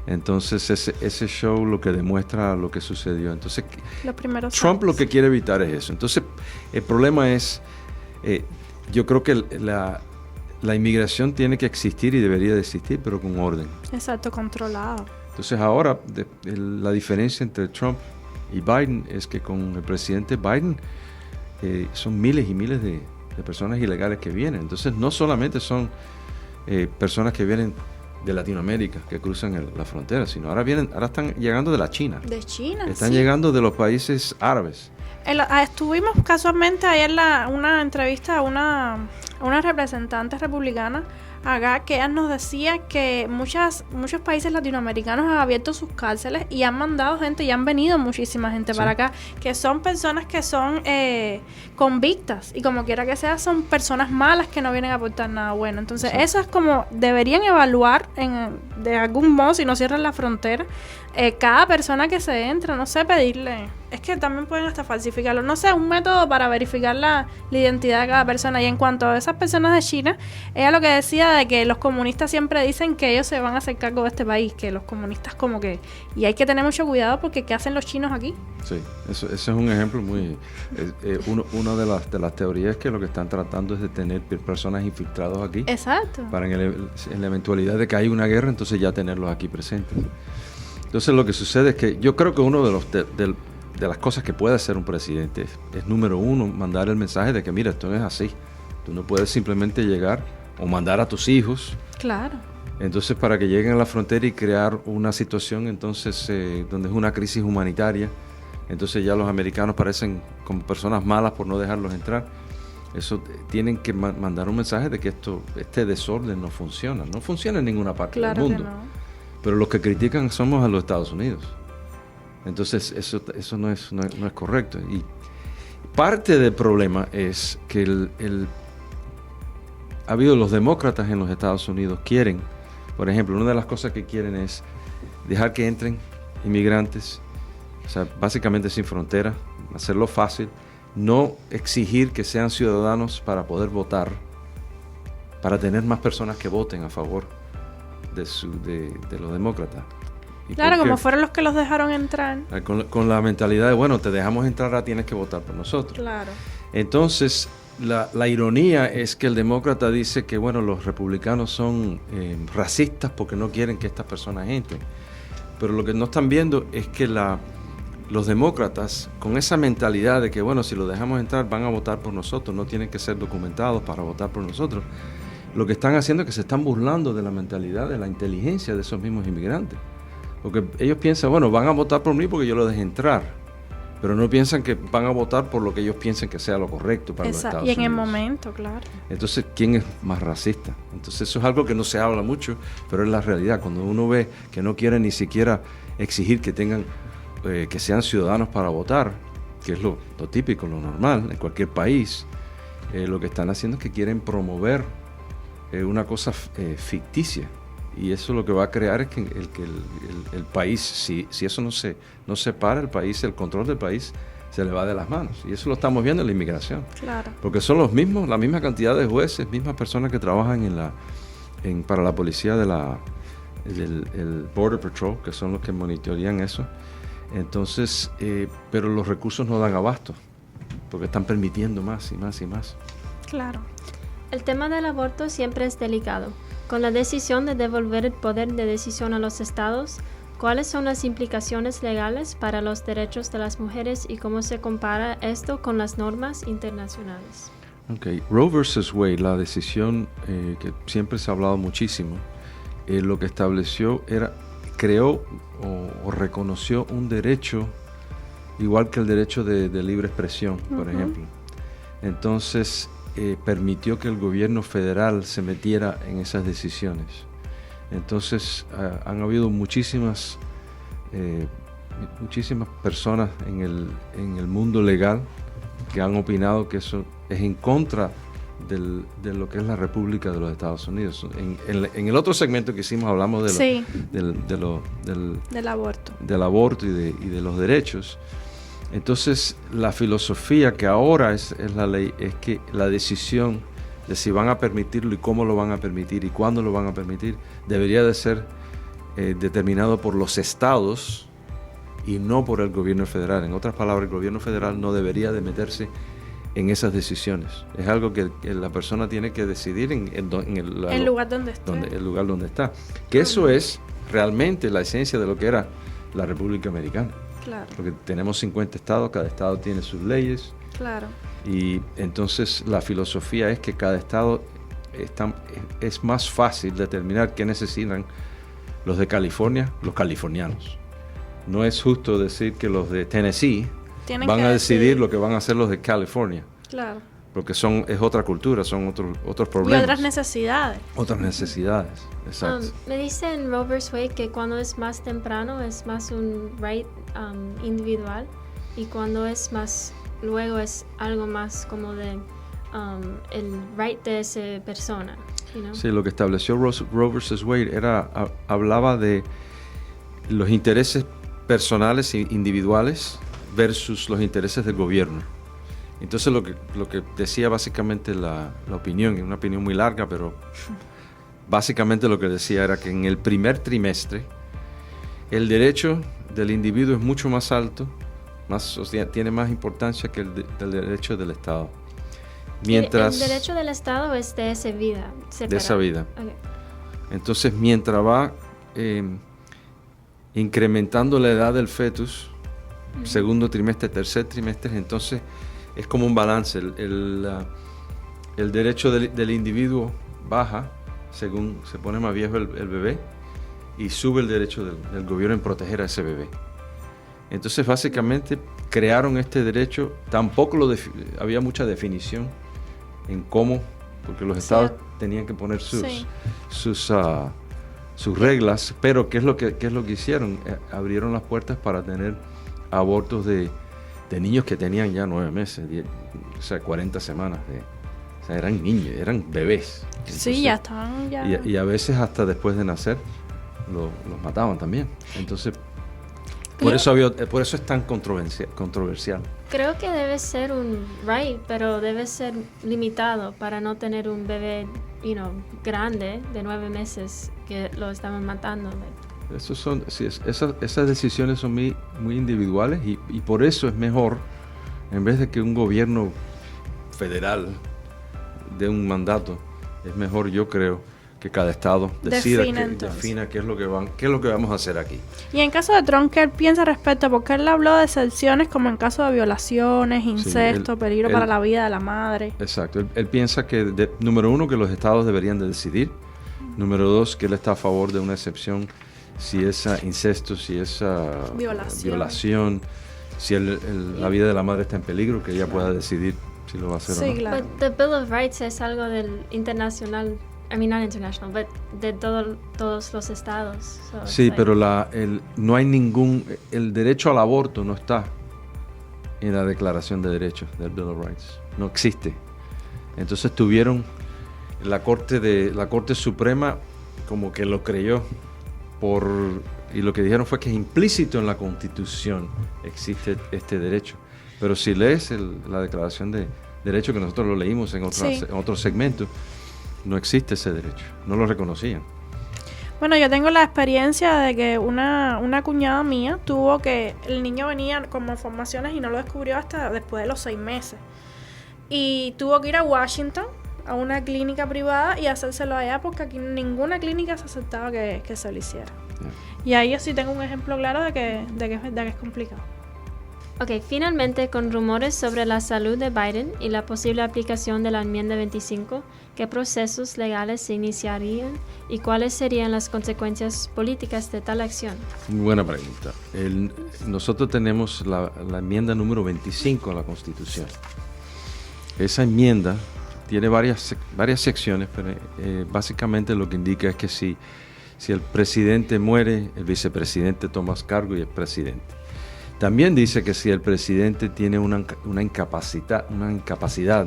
Entonces ese show lo que demuestra lo que sucedió. Entonces Trump lo que quiere evitar es eso. Entonces el problema es, yo creo que la inmigración tiene que existir y debería de existir, pero con orden. Exacto, controlado. Entonces ahora la diferencia entre Trump y Biden es que con el presidente Biden son miles y miles de personas ilegales que vienen. Entonces no solamente son personas que vienen de Latinoamérica, que cruzan la frontera, sino ahora están llegando de la China. De China, están llegando de los países árabes. Estuvimos casualmente ayer en una entrevista a una representante republicana acá, que ella nos decía que muchos países latinoamericanos han abierto sus cárceles y han mandado gente y han venido muchísima gente para acá, que son personas que son convictas y como quiera que sea son personas malas que no vienen a aportar nada bueno. Entonces eso es como deberían evaluar de algún modo, si no cierran la frontera, cada persona que se entra, no sé, pedirle, es que también pueden hasta falsificarlo, no sé, un método para verificar la identidad de cada persona. Y en cuanto a esas personas de China, ella lo que decía de que los comunistas siempre dicen que ellos se van a hacer cargo de este país, que los comunistas como que, y hay que tener mucho cuidado porque ¿qué hacen los chinos aquí? Sí, eso es un ejemplo muy, una de las teorías es que lo que están tratando es de tener personas infiltrados aquí. Exacto. Para en la eventualidad de que haya una guerra, entonces ya tenerlos aquí presentes. Entonces lo que sucede es que yo creo que uno de las cosas que puede hacer un presidente es número uno, mandar el mensaje de que mira, esto no es así. Tú no puedes simplemente llegar o mandar a tus hijos. Claro. Entonces para que lleguen a la frontera y crear una situación entonces donde es una crisis humanitaria, entonces ya los americanos parecen como personas malas por no dejarlos entrar. Eso tienen que mandar un mensaje de que este desorden no funciona en ninguna parte del mundo. Que no. Pero los que critican somos a los Estados Unidos. Entonces eso no es correcto. Y parte del problema es que ha habido los demócratas en los Estados Unidos quieren, por ejemplo, una de las cosas que quieren es dejar que entren inmigrantes, o sea, básicamente sin frontera, hacerlo fácil, no exigir que sean ciudadanos para poder votar, para tener más personas que voten a favor de los demócratas. Claro, como fueron los que los dejaron entrar. Con la mentalidad de, bueno, te dejamos entrar, ahora tienes que votar por nosotros. Claro. Entonces, la ironía es que el demócrata dice que, bueno, los republicanos son racistas porque no quieren que estas personas entren. Pero lo que no están viendo es que los demócratas, con esa mentalidad de que, bueno, si los dejamos entrar, van a votar por nosotros, no tienen que ser documentados para votar por nosotros. Lo que están haciendo es que se están burlando de la mentalidad, de la inteligencia de esos mismos inmigrantes. Porque ellos piensan, bueno, van a votar por mí porque yo los dejé entrar. Pero no piensan que van a votar por lo que ellos piensen que sea lo correcto para los Estados Unidos. Y en el momento, claro. Entonces, ¿quién es más racista? Entonces, eso es algo que no se habla mucho, pero es la realidad. Cuando uno ve que no quieren ni siquiera exigir que tengan, que sean ciudadanos para votar, que es lo típico, lo normal en cualquier país, lo que están haciendo es que quieren promover una cosa ficticia. Y eso lo que va a crear es que el país, si eso no se para, el país, el control del país se le va de las manos. Y eso lo estamos viendo en la inmigración. Claro. Porque son la misma cantidad de jueces, mismas personas que trabajan para la policía del Border Patrol, que son los que monitorean eso. Entonces, pero los recursos no dan abasto, porque están permitiendo más y más y más. Claro. El tema del aborto siempre es delicado. Con la decisión de devolver el poder de decisión a los estados, ¿cuáles son las implicaciones legales para los derechos de las mujeres y cómo se compara esto con las normas internacionales? Okay. Roe versus Wade, la decisión que siempre se ha hablado muchísimo, lo que estableció creó o reconoció un derecho igual que el derecho de libre expresión, por ejemplo. Entonces, permitió que el gobierno federal se metiera en esas decisiones. Entonces han habido muchísimas personas en el mundo legal que han opinado que eso es en contra de lo que es la República de los Estados Unidos. En el otro segmento que hicimos hablamos del aborto y de los derechos. Entonces la filosofía que ahora es la ley es que la decisión de si van a permitirlo y cómo lo van a permitir y cuándo lo van a permitir debería de ser determinado por los estados y no por el gobierno federal. En otras palabras, el gobierno federal no debería de meterse en esas decisiones. Es algo que la persona tiene que decidir en el lugar donde está. Que eso es realmente la esencia de lo que era la República Americana. Claro. Porque tenemos 50 estados, cada estado tiene sus leyes. Claro. Y entonces la filosofía es que cada estado es más fácil determinar qué necesitan los de California, los californianos. No es justo decir que los de Tennessee van a decidir lo que van a hacer los de California. Claro. Porque es otra cultura, son otros problemas. Y otras necesidades. Otras necesidades, exacto. Me dicen Roe vs. Wade que cuando es más temprano es más un right individual y cuando es más luego es algo más como de el right de esa persona. You know? Sí, lo que estableció Roe vs. Wade hablaba de los intereses personales e individuales versus los intereses del gobierno. Entonces lo que decía básicamente la opinión, una opinión muy larga, pero básicamente lo que decía era que en el primer trimestre el derecho del individuo es mucho más alto, tiene más importancia que el derecho del Estado. Mientras, el derecho del Estado es de esa vida. De esa vida. Okay. Entonces, mientras va incrementando la edad del fetus, segundo trimestre, tercer trimestre, entonces es como un balance. El derecho del individuo baja según se pone más viejo el bebé y sube el derecho del gobierno en proteger a ese bebé. Entonces, básicamente, crearon este derecho. Tampoco había mucha definición en cómo, porque los estados tenían que poner sus reglas, pero ¿qué es lo que hicieron? Abrieron las puertas para tener abortos de niños que tenían ya 9 meses, 40 semanas. O sea, eran niños, eran bebés. Entonces, ya estaban ya. Y a veces hasta después de nacer los mataban también. Entonces, por eso es tan controversial. Creo que debe ser un right, pero debe ser limitado para no tener un bebé, grande de 9 meses que lo estaban matando. Esas decisiones son muy individuales y por eso es mejor, en vez de que un gobierno federal dé un mandato, es mejor, yo creo, que cada estado defina qué es lo que vamos a hacer aquí. Y en caso de Trump, ¿qué él piensa al respecto? Porque él habló de excepciones como en caso de violaciones, incesto, peligro para la vida de la madre. Exacto. Él piensa que, número 1, que los estados deberían de decidir. Número 2, que él está a favor de una excepción si es incesto, si es violación, si la vida de la madre está en peligro, que ella pueda decidir si lo va a hacer o no. Claro. But the Bill of Rights es algo del internacional. Not international, but de todos los estados. Sí, pero no hay el derecho al aborto no está en la Declaración de Derechos del Bill of Rights. No existe. Entonces tuvieron la Corte Suprema como que lo creyó y lo que dijeron fue que implícito en la Constitución existe este derecho. Pero si lees la Declaración de Derechos, que nosotros lo leímos en otro segmento, no existe ese derecho, no lo reconocían. Bueno, yo tengo la experiencia de que una cuñada mía el niño venía con malformaciones y no lo descubrió hasta después de los 6 meses. Y tuvo que ir a Washington, a una clínica privada y hacérselo allá porque aquí ninguna clínica se aceptaba que se lo hiciera. Y ahí yo sí tengo un ejemplo claro de que es complicado. Ok, finalmente, con rumores sobre la salud de Biden y la posible aplicación de la enmienda 25, ¿qué procesos legales se iniciarían y cuáles serían las consecuencias políticas de tal acción? Muy buena pregunta. Nosotros tenemos la enmienda número 25 a la Constitución. Esa enmienda tiene varias secciones, pero básicamente lo que indica es que si el presidente muere, el vicepresidente toma cargo y es presidente. También dice que si el presidente tiene una incapacidad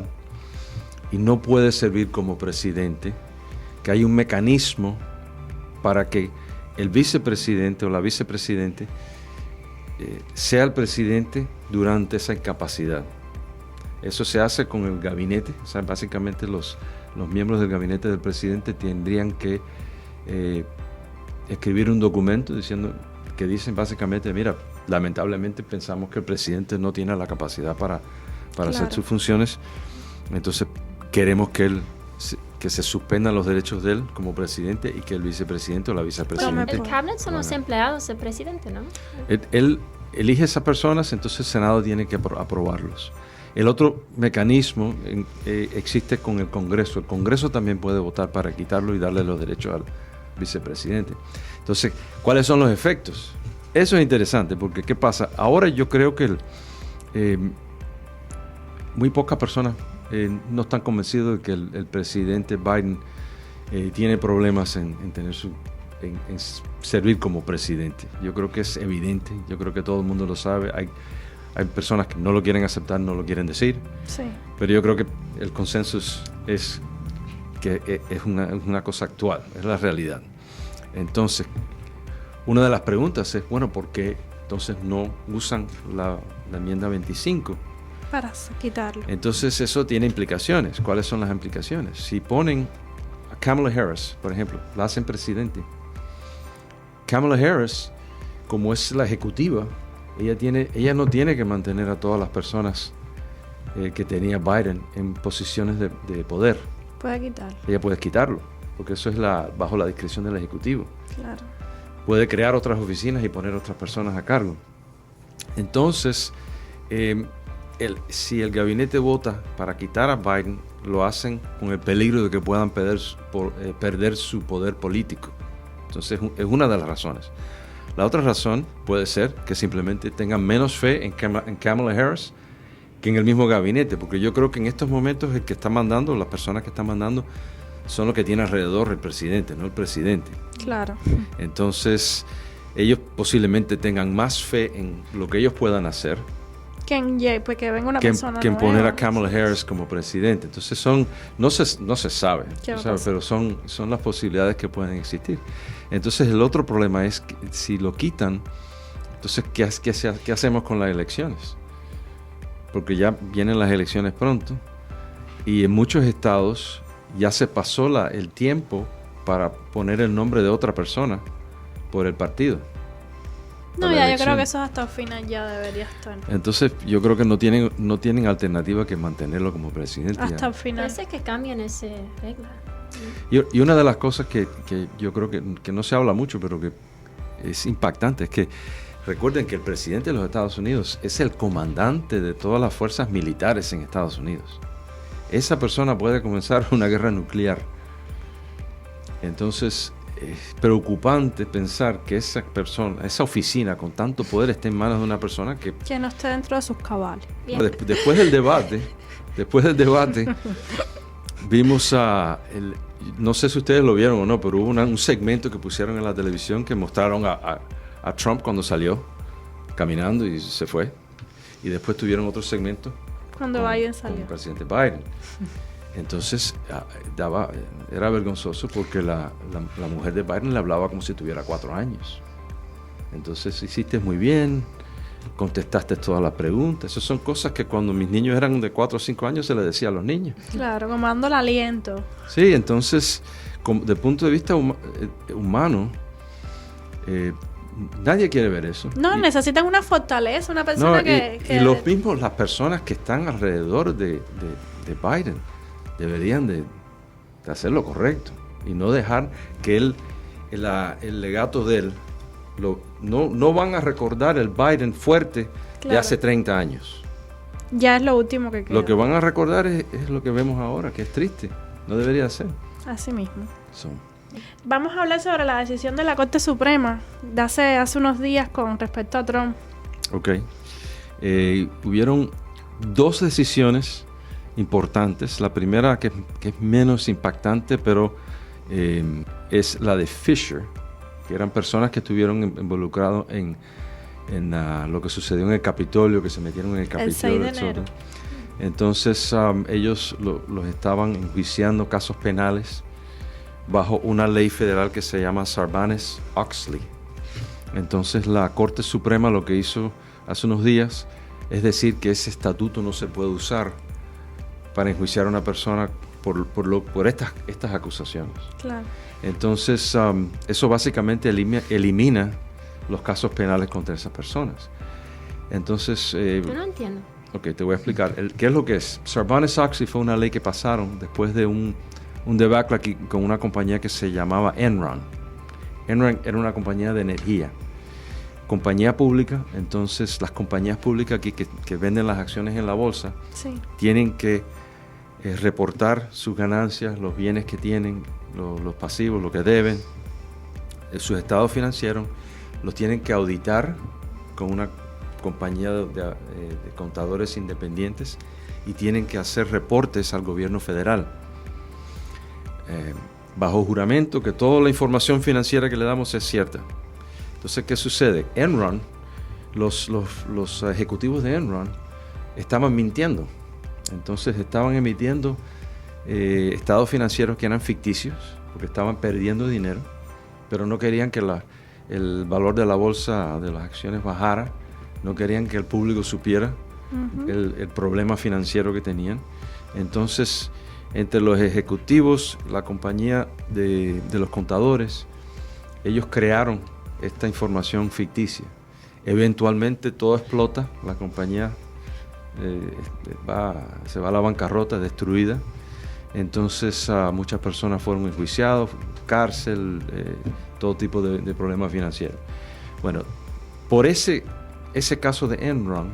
y no puede servir como presidente, que hay un mecanismo para que el vicepresidente o la vicepresidente sea el presidente durante esa incapacidad. Eso se hace con el gabinete, o sea, básicamente los miembros del gabinete del presidente tendrían que escribir un documento que dicen básicamente, mira, lamentablemente pensamos que el presidente no tiene la capacidad para hacer sus funciones, entonces queremos que se suspendan los derechos de él como presidente y que el vicepresidente o la vicepresidenta... Pero el cabinet son los empleados del presidente, ¿no? Él elige a esas personas, entonces el Senado tiene que aprobarlos. El otro mecanismo existe con el Congreso. El Congreso también puede votar para quitarlo y darle los derechos al vicepresidente. Entonces, ¿cuáles son los efectos? Eso es interesante, porque ¿qué pasa? Ahora yo creo que muy pocas personas no están convencidos de que el presidente Biden tiene problemas en servir como presidente. Yo creo que es evidente, yo creo que todo el mundo lo sabe. Hay personas que no lo quieren aceptar, no lo quieren decir, sí. Pero yo creo que el consenso es que es una cosa actual, es la realidad. Entonces, una de las preguntas es, bueno, ¿por qué entonces no usan la enmienda 25? Para quitarlo. Entonces eso tiene implicaciones. ¿Cuáles son las implicaciones? Si ponen a Kamala Harris, por ejemplo, la hacen presidente. Kamala Harris, como es la ejecutiva, ella no tiene que mantener a todas las personas que tenía Biden en posiciones de poder. Puede quitarlo. Ella puede quitarlo, porque eso es bajo la discreción del ejecutivo. Claro. Puede crear otras oficinas y poner otras personas a cargo. Entonces, si el gabinete vota para quitar a Biden, lo hacen con el peligro de que puedan perder su poder político. Entonces, es una de las razones. La otra razón puede ser que simplemente tengan menos fe en Kamala Harris que en el mismo gabinete, porque yo creo que en estos momentos el que está mandando, las personas que están mandando, son los que tiene alrededor el presidente, no el presidente. Claro. Entonces, ellos posiblemente tengan más fe en lo que ellos puedan hacer que venga una persona que en nueva. poner a Kamala Harris como presidente. Entonces no se sabe, pero son las posibilidades que pueden existir. Entonces el otro problema es que si lo quitan, entonces ¿qué hacemos con las elecciones? Porque ya vienen las elecciones pronto y en muchos estados ya se pasó el tiempo para poner el nombre de otra persona por el partido. No, yo creo que eso hasta el final ya debería estar. Entonces, yo creo que no tienen alternativa que mantenerlo como presidente. Hasta el final. Parece que cambian esa regla. Y una de las cosas que yo creo que no se habla mucho, pero que es impactante, es que recuerden que el presidente de los Estados Unidos es el comandante de todas las fuerzas militares en Estados Unidos. Esa persona puede comenzar una guerra nuclear. Entonces, es preocupante pensar que esa oficina con tanto poder esté en manos de una persona que no esté dentro de sus cabales. Después del debate vimos no sé si ustedes lo vieron o no, pero hubo un segmento que pusieron en la televisión que mostraron a Trump cuando salió caminando y se fue, y después tuvieron otro segmento cuando Biden salió, con el presidente Biden. Entonces era vergonzoso porque la mujer de Biden le hablaba como si tuviera 4 años. Entonces hiciste muy bien, contestaste todas las preguntas. Esas son cosas que cuando mis niños eran de 4 o 5 años se les decía a los niños. Claro, como dando el aliento. Sí, entonces, desde el punto de vista humano, nadie quiere ver eso. No, necesitan una fortaleza, una persona que... Y los mismos, las personas que están alrededor de Biden deberían de hacer lo correcto y no dejar que el legato de él no van a recordar el Biden fuerte de hace 30 años. Ya es lo último que queda. Lo que van a recordar es lo que vemos ahora, que es triste. No debería ser. Así mismo. Vamos a hablar sobre la decisión de la Corte Suprema de hace unos días con respecto a Trump. Ok. Hubieron 2 decisiones importantes. La primera, que es menos impactante, pero es la de Fisher, que eran personas que estuvieron involucrados en lo que sucedió en el Capitolio, que se metieron en el Capitolio. El 6 de enero. Entonces ellos los estaban enjuiciando casos penales bajo una ley federal que se llama Sarbanes-Oxley. Entonces la Corte Suprema lo que hizo hace unos días es decir que ese estatuto no se puede usar para enjuiciar a una persona por estas acusaciones. Claro. Entonces eso básicamente elimina los casos penales contra esas personas. Entonces... Yo no entiendo. Ok, te voy a explicar. ¿Qué es lo que es? Sarbanes-Oxley fue una ley que pasaron después de un debacle aquí con una compañía que se llamaba Enron. Enron era una compañía de energía. Compañía pública, entonces las compañías públicas aquí que venden las acciones en la bolsa, sí, tienen que reportar sus ganancias, los bienes que tienen, los pasivos, lo que deben, sus estados financieros, los tienen que auditar con una compañía de contadores independientes y tienen que hacer reportes al gobierno federal bajo juramento que toda la información financiera que le damos es cierta. Entonces, ¿qué sucede? Enron, los ejecutivos de Enron estaban mintiendo. Entonces estaban emitiendo estados financieros que eran ficticios porque estaban perdiendo dinero, pero no querían que el valor de la bolsa de las acciones bajara. No querían que el público supiera el problema financiero que tenían. Entonces, entre los ejecutivos, la compañía de los contadores, ellos crearon esta información ficticia. Eventualmente todo explota, la compañía se va a la bancarrota, destruida. Entonces muchas personas fueron enjuiciadas, cárcel, todo tipo de problemas financieros. Bueno, por ese caso de Enron,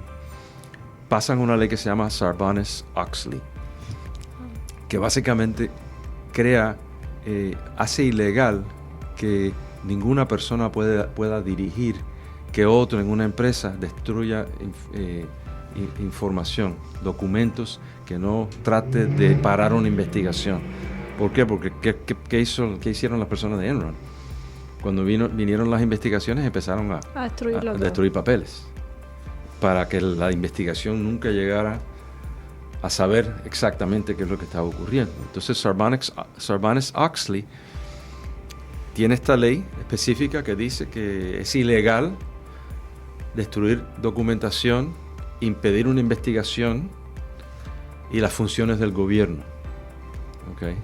pasan una ley que se llama Sarbanes-Oxley, que básicamente hace ilegal que ninguna persona pueda dirigir que otro en una empresa destruya información, documentos, que no trate de parar una investigación. ¿Por qué? Porque ¿qué hicieron las personas de Enron? Cuando vinieron las investigaciones empezaron a destruir papeles para que la investigación nunca llegara a saber exactamente qué es lo que estaba ocurriendo. Entonces Sarbanes-Oxley tiene esta ley específica que dice que es ilegal destruir documentación, impedir una investigación y las funciones del gobierno. ¿Okay?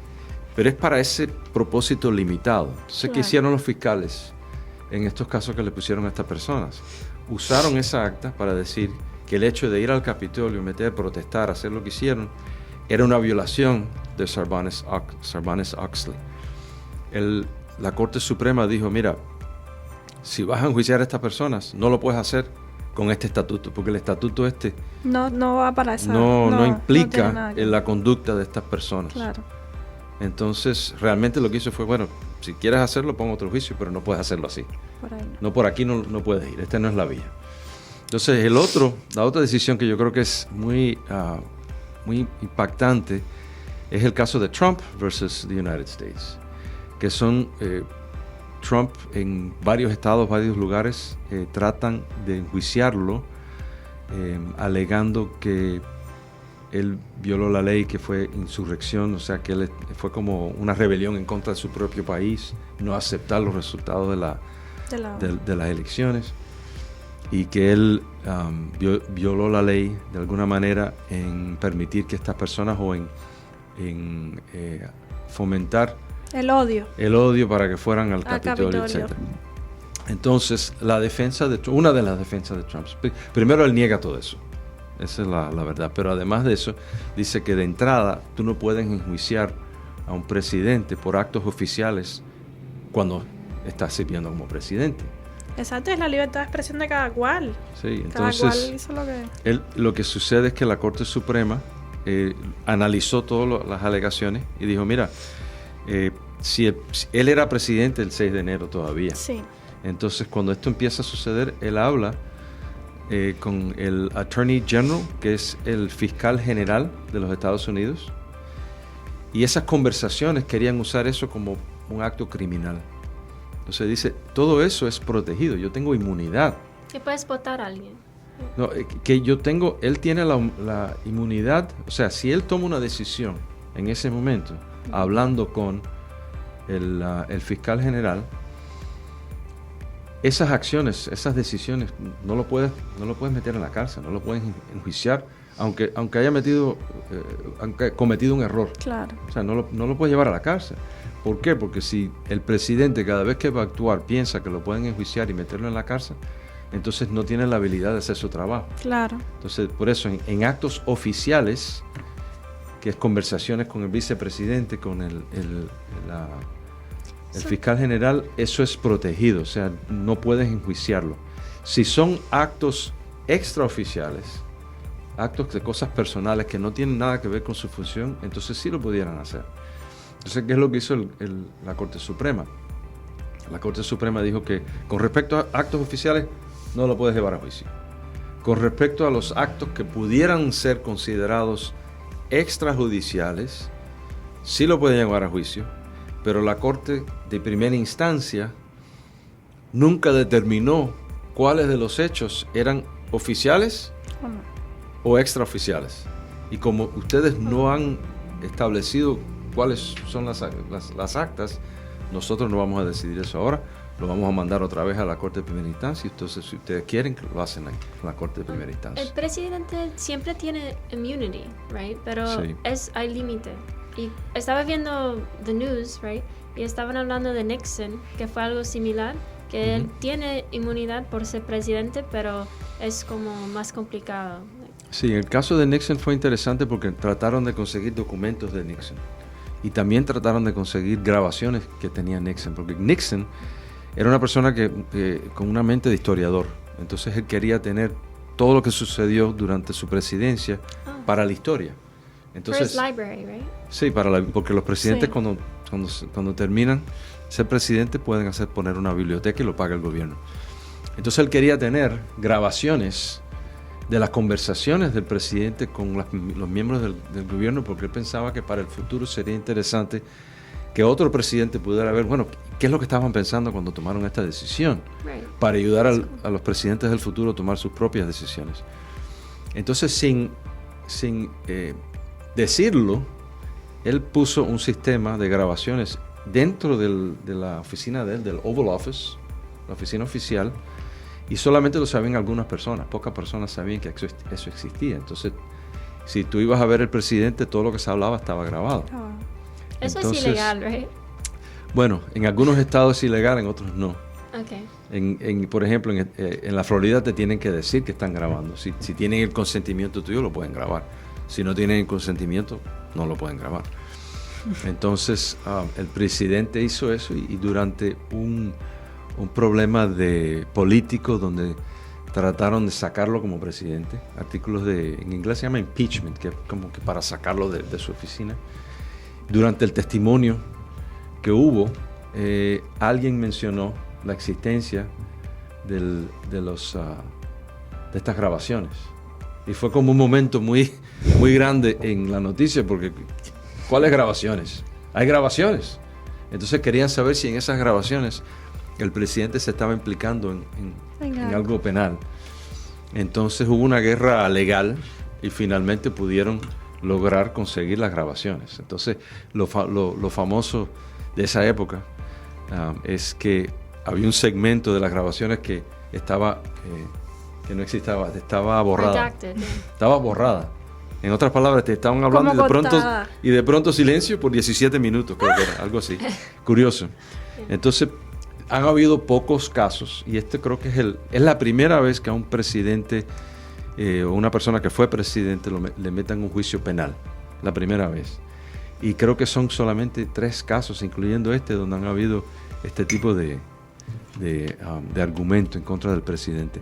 Pero es para ese propósito limitado. Entonces, claro, ¿qué hicieron los fiscales en estos casos que le pusieron a estas personas? Usaron esa acta para decir que el hecho de ir al Capitolio, protestar, hacer lo que hicieron, era una violación de Sarbanes-Oxley. La Corte Suprema dijo, mira, si vas a enjuiciar a estas personas, no lo puedes hacer con este estatuto, porque el estatuto no va para esa... No implica en la conducta de estas personas. Claro. Entonces, realmente lo que hizo fue, bueno, si quieres hacerlo, pon otro juicio, pero no puedes hacerlo así. Por aquí no puedes ir, esta no es la vía. Entonces, la otra decisión que yo creo que es muy impactante es el caso de Trump versus the United States, que son Trump en varios estados, varios lugares, tratan de enjuiciarlo, alegando que él violó la ley, que fue insurrección, o sea que él fue como una rebelión en contra de su propio país, no aceptar los resultados de las elecciones, y que él violó la ley de alguna manera en permitir que estas personas o en fomentar el odio para que fueran al Capitolio, etc. Entonces, una de las defensas de Trump, primero él niega todo eso. Esa es la verdad. Pero además de eso, dice que de entrada tú no puedes enjuiciar a un presidente por actos oficiales cuando está sirviendo como presidente. Exacto, es la libertad de expresión de cada cual. Sí, entonces cada cual hizo lo que sucede es que la Corte Suprema analizó todas las alegaciones y dijo, mira, si él era presidente el 6 de enero todavía. Sí. Entonces, cuando esto empieza a suceder, él habla con el Attorney General, que es el fiscal general de los Estados Unidos, y esas conversaciones querían usar eso como un acto criminal. Entonces dice, todo eso es protegido, yo tengo inmunidad. Que puedes votar a alguien. No, que él tiene la inmunidad, o sea, si él toma una decisión en ese momento, hablando con el fiscal general, esas acciones, esas decisiones, no lo puedes meter en la cárcel, no lo puedes enjuiciar, aunque haya cometido un error. Claro. O sea, no lo puedes llevar a la cárcel. ¿Por qué? Porque si el presidente cada vez que va a actuar piensa que lo pueden enjuiciar y meterlo en la cárcel, entonces no tiene la habilidad de hacer su trabajo. Claro. Entonces, por eso, en actos oficiales, que es conversaciones con el vicepresidente, con el fiscal general, eso es protegido, o sea, no puedes enjuiciarlo. Si son actos extraoficiales, actos de cosas personales que no tienen nada que ver con su función, entonces sí lo pudieran hacer. Entonces, ¿qué es lo que hizo la Corte Suprema? La Corte Suprema dijo que con respecto a actos oficiales no lo puedes llevar a juicio. Con respecto a los actos que pudieran ser considerados extrajudiciales, sí lo pueden llevar a juicio, pero la Corte de primera instancia nunca determinó cuáles de los hechos eran oficiales o extraoficiales. Y como ustedes no han establecido cuáles son las actas, nosotros no vamos a decidir eso ahora, lo vamos a mandar otra vez a la Corte de primera instancia. Entonces, si ustedes quieren, lo hacen en la Corte de primera instancia. El presidente siempre tiene immunity, right? Pero sí, hay límite. Y estaba viendo the news, right? Y estaban hablando de Nixon, que fue algo similar, que él tiene inmunidad por ser presidente, pero es como más complicado. Sí, el caso de Nixon fue interesante porque trataron de conseguir documentos de Nixon. Y también trataron de conseguir grabaciones que tenía Nixon, porque Nixon era una persona con una mente de historiador. Entonces él quería tener todo lo que sucedió durante su presidencia para la historia. Entonces, for his library, right? Sí, porque los presidentes cuando terminan ser presidente pueden poner una biblioteca y lo paga el gobierno. Entonces él quería tener grabaciones de las conversaciones del presidente con los miembros del gobierno, porque él pensaba que para el futuro sería interesante que otro presidente pudiera ver, bueno, qué es lo que estaban pensando cuando tomaron esta decisión, para ayudar a los presidentes del futuro a tomar sus propias decisiones. Entonces, sin decirlo, él puso un sistema de grabaciones dentro de la oficina de él, del Oval Office, la oficina oficial, y solamente lo sabían algunas personas, pocas personas sabían que eso existía. Entonces, si tú ibas a ver el presidente, todo lo que se hablaba estaba grabado. Eso es ilegal, ¿right? Bueno, en algunos estados es ilegal, en otros no. Okay. Por ejemplo, en la Florida te tienen que decir que están grabando. Si tienen el consentimiento tuyo, lo pueden grabar. Si no tienen el consentimiento, no lo pueden grabar. Entonces, el presidente hizo eso y durante un problema político donde trataron de sacarlo como presidente, artículos en inglés se llama impeachment, que es como que para sacarlo de su oficina. Durante el testimonio que hubo, alguien mencionó la existencia de estas grabaciones. Y fue como un momento muy, muy grande en la noticia, porque ¿cuáles grabaciones? Hay grabaciones. Entonces querían saber si en esas grabaciones el presidente se estaba implicando en algo penal. Entonces hubo una guerra legal y finalmente pudieron lograr conseguir las grabaciones. Entonces lo famoso de esa época es que había un segmento de las grabaciones que que no existía, estaba borrada. Estaba borrada. En otras palabras, te estaban hablando y de pronto silencio por 17 minutos, creo que era, algo así. Curioso. Entonces, han habido pocos casos, y este creo que es la primera vez que a un presidente o una persona que fue presidente le metan un juicio penal. La primera vez. Y creo que son solamente 3 casos, incluyendo donde han habido este tipo de argumento en contra del presidente.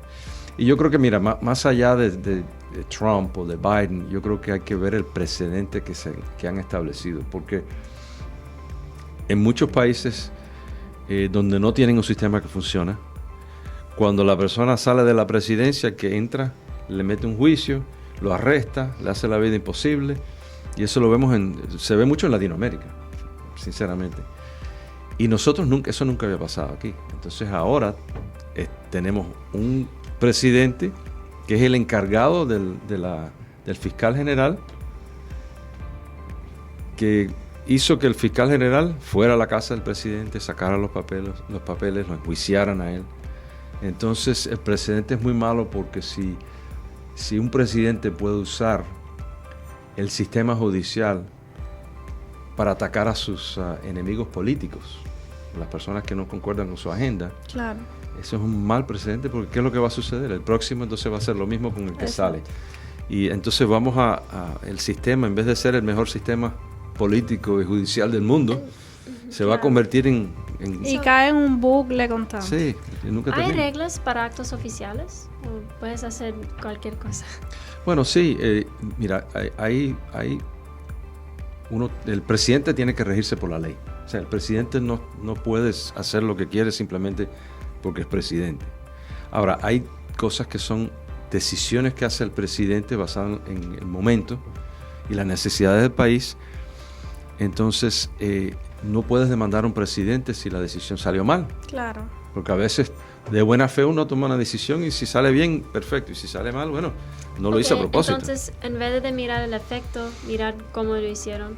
Y yo creo que, mira, más allá de Trump o de Biden, yo creo que hay que ver el precedente que han establecido, porque en muchos países donde no tienen un sistema que funciona, cuando la persona sale de la presidencia, que entra, le mete un juicio, lo arresta, le hace la vida imposible. Y eso lo vemos se ve mucho en Latinoamérica, sinceramente. Y nosotros eso nunca había pasado aquí. Entonces ahora tenemos un presidente que es el encargado del fiscal general, que hizo que el fiscal general fuera a la casa del presidente, sacara los papeles, lo enjuiciaran a él. Entonces el presidente es muy malo, porque si un presidente puede usar el sistema judicial para atacar a sus enemigos políticos, las personas que no concuerdan con su agenda, claro, eso es un mal precedente, porque ¿qué es lo que va a suceder? El próximo entonces va a ser lo mismo con el que sale. Y entonces vamos el sistema, en vez de ser el mejor sistema político y judicial del mundo, se va a convertir en y cae en un bucle constante. Sí, nunca termina. ¿Hay reglas para actos oficiales? ¿O puedes hacer cualquier cosa? Bueno, sí. Mira, el presidente tiene que regirse por la ley. O sea, el presidente no puede hacer lo que quiere simplemente porque es presidente. Ahora, hay cosas que son decisiones que hace el presidente basadas en el momento y las necesidades del país. Entonces, no puedes demandar a un presidente si la decisión salió mal. Claro. Porque a veces de buena fe uno toma una decisión y si sale bien, perfecto. Y si sale mal, bueno, no lo hice a propósito. Entonces, en vez de mirar el efecto, mirar cómo lo hicieron,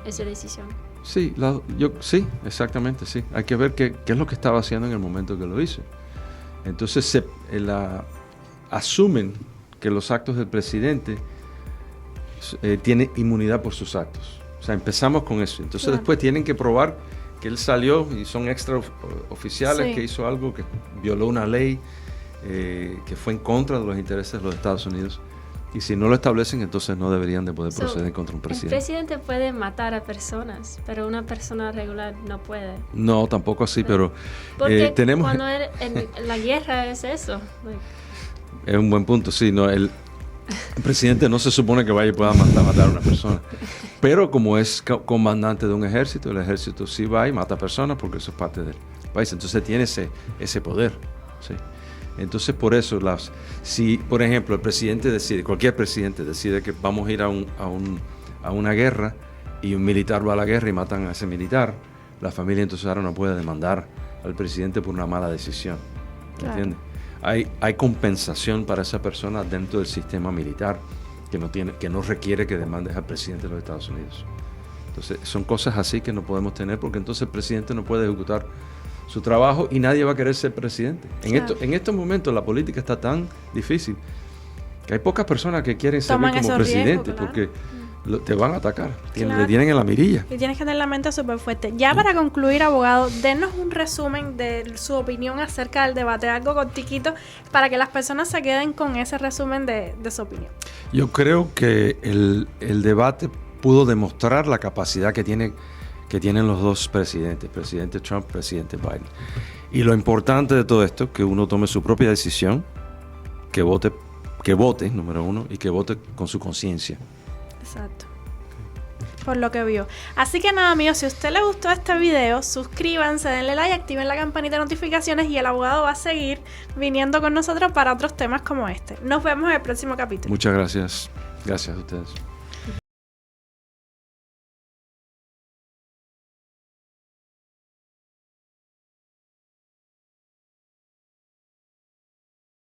esa decisión. Sí, sí, exactamente, sí. Hay que ver qué es lo que estaba haciendo en el momento que lo hizo. Entonces, asumen que los actos del presidente tienen inmunidad por sus actos. O sea, empezamos con eso. Entonces, claro, después tienen que probar que él salió y son extraoficiales, sí, que hizo algo que violó una ley, que fue en contra de los intereses de los Estados Unidos. Y si no lo establecen, entonces no deberían de poder proceder contra un presidente. El presidente puede matar a personas, pero una persona regular no puede. No, tampoco así, pero porque tenemos... cuando en la guerra es eso. Es un buen punto, sí. No, el presidente no se supone que vaya y pueda matar a una persona. Pero como es comandante de un ejército, el ejército sí va y mata personas porque eso es parte del país. Entonces tiene ese poder, ¿sí? Entonces, por eso, si, por ejemplo, el presidente cualquier presidente decide que vamos a ir a una guerra y un militar va a la guerra y matan a ese militar, la familia entonces ahora no puede demandar al presidente por una mala decisión. Claro. ¿Entiendes? Hay compensación para esa persona dentro del sistema militar que no requiere que demandes al presidente de los Estados Unidos. Entonces, son cosas así que no podemos tener, porque entonces el presidente no puede ejecutar su trabajo y nadie va a querer ser presidente. Claro. En estos momentos la política está tan difícil que hay pocas personas que quieren servir como presidente, claro, porque te van a atacar, claro, le tienen en la mirilla. Y tienes que tener la mente súper fuerte. Ya para concluir, abogado, denos un resumen de su opinión acerca del debate, algo cortiquito, para que las personas se queden con ese resumen de su opinión. Yo creo que el debate pudo demostrar la capacidad que tienen los dos presidentes, presidente Trump, presidente Biden. Y lo importante de todo esto, que uno tome su propia decisión, que vote, número uno, y que vote con su conciencia. Exacto. Por lo que vio. Así que nada, amigos, si a usted le gustó este video, suscríbanse, denle like, activen la campanita de notificaciones y el abogado va a seguir viniendo con nosotros para otros temas como este. Nos vemos en el próximo capítulo. Muchas gracias. Gracias a ustedes.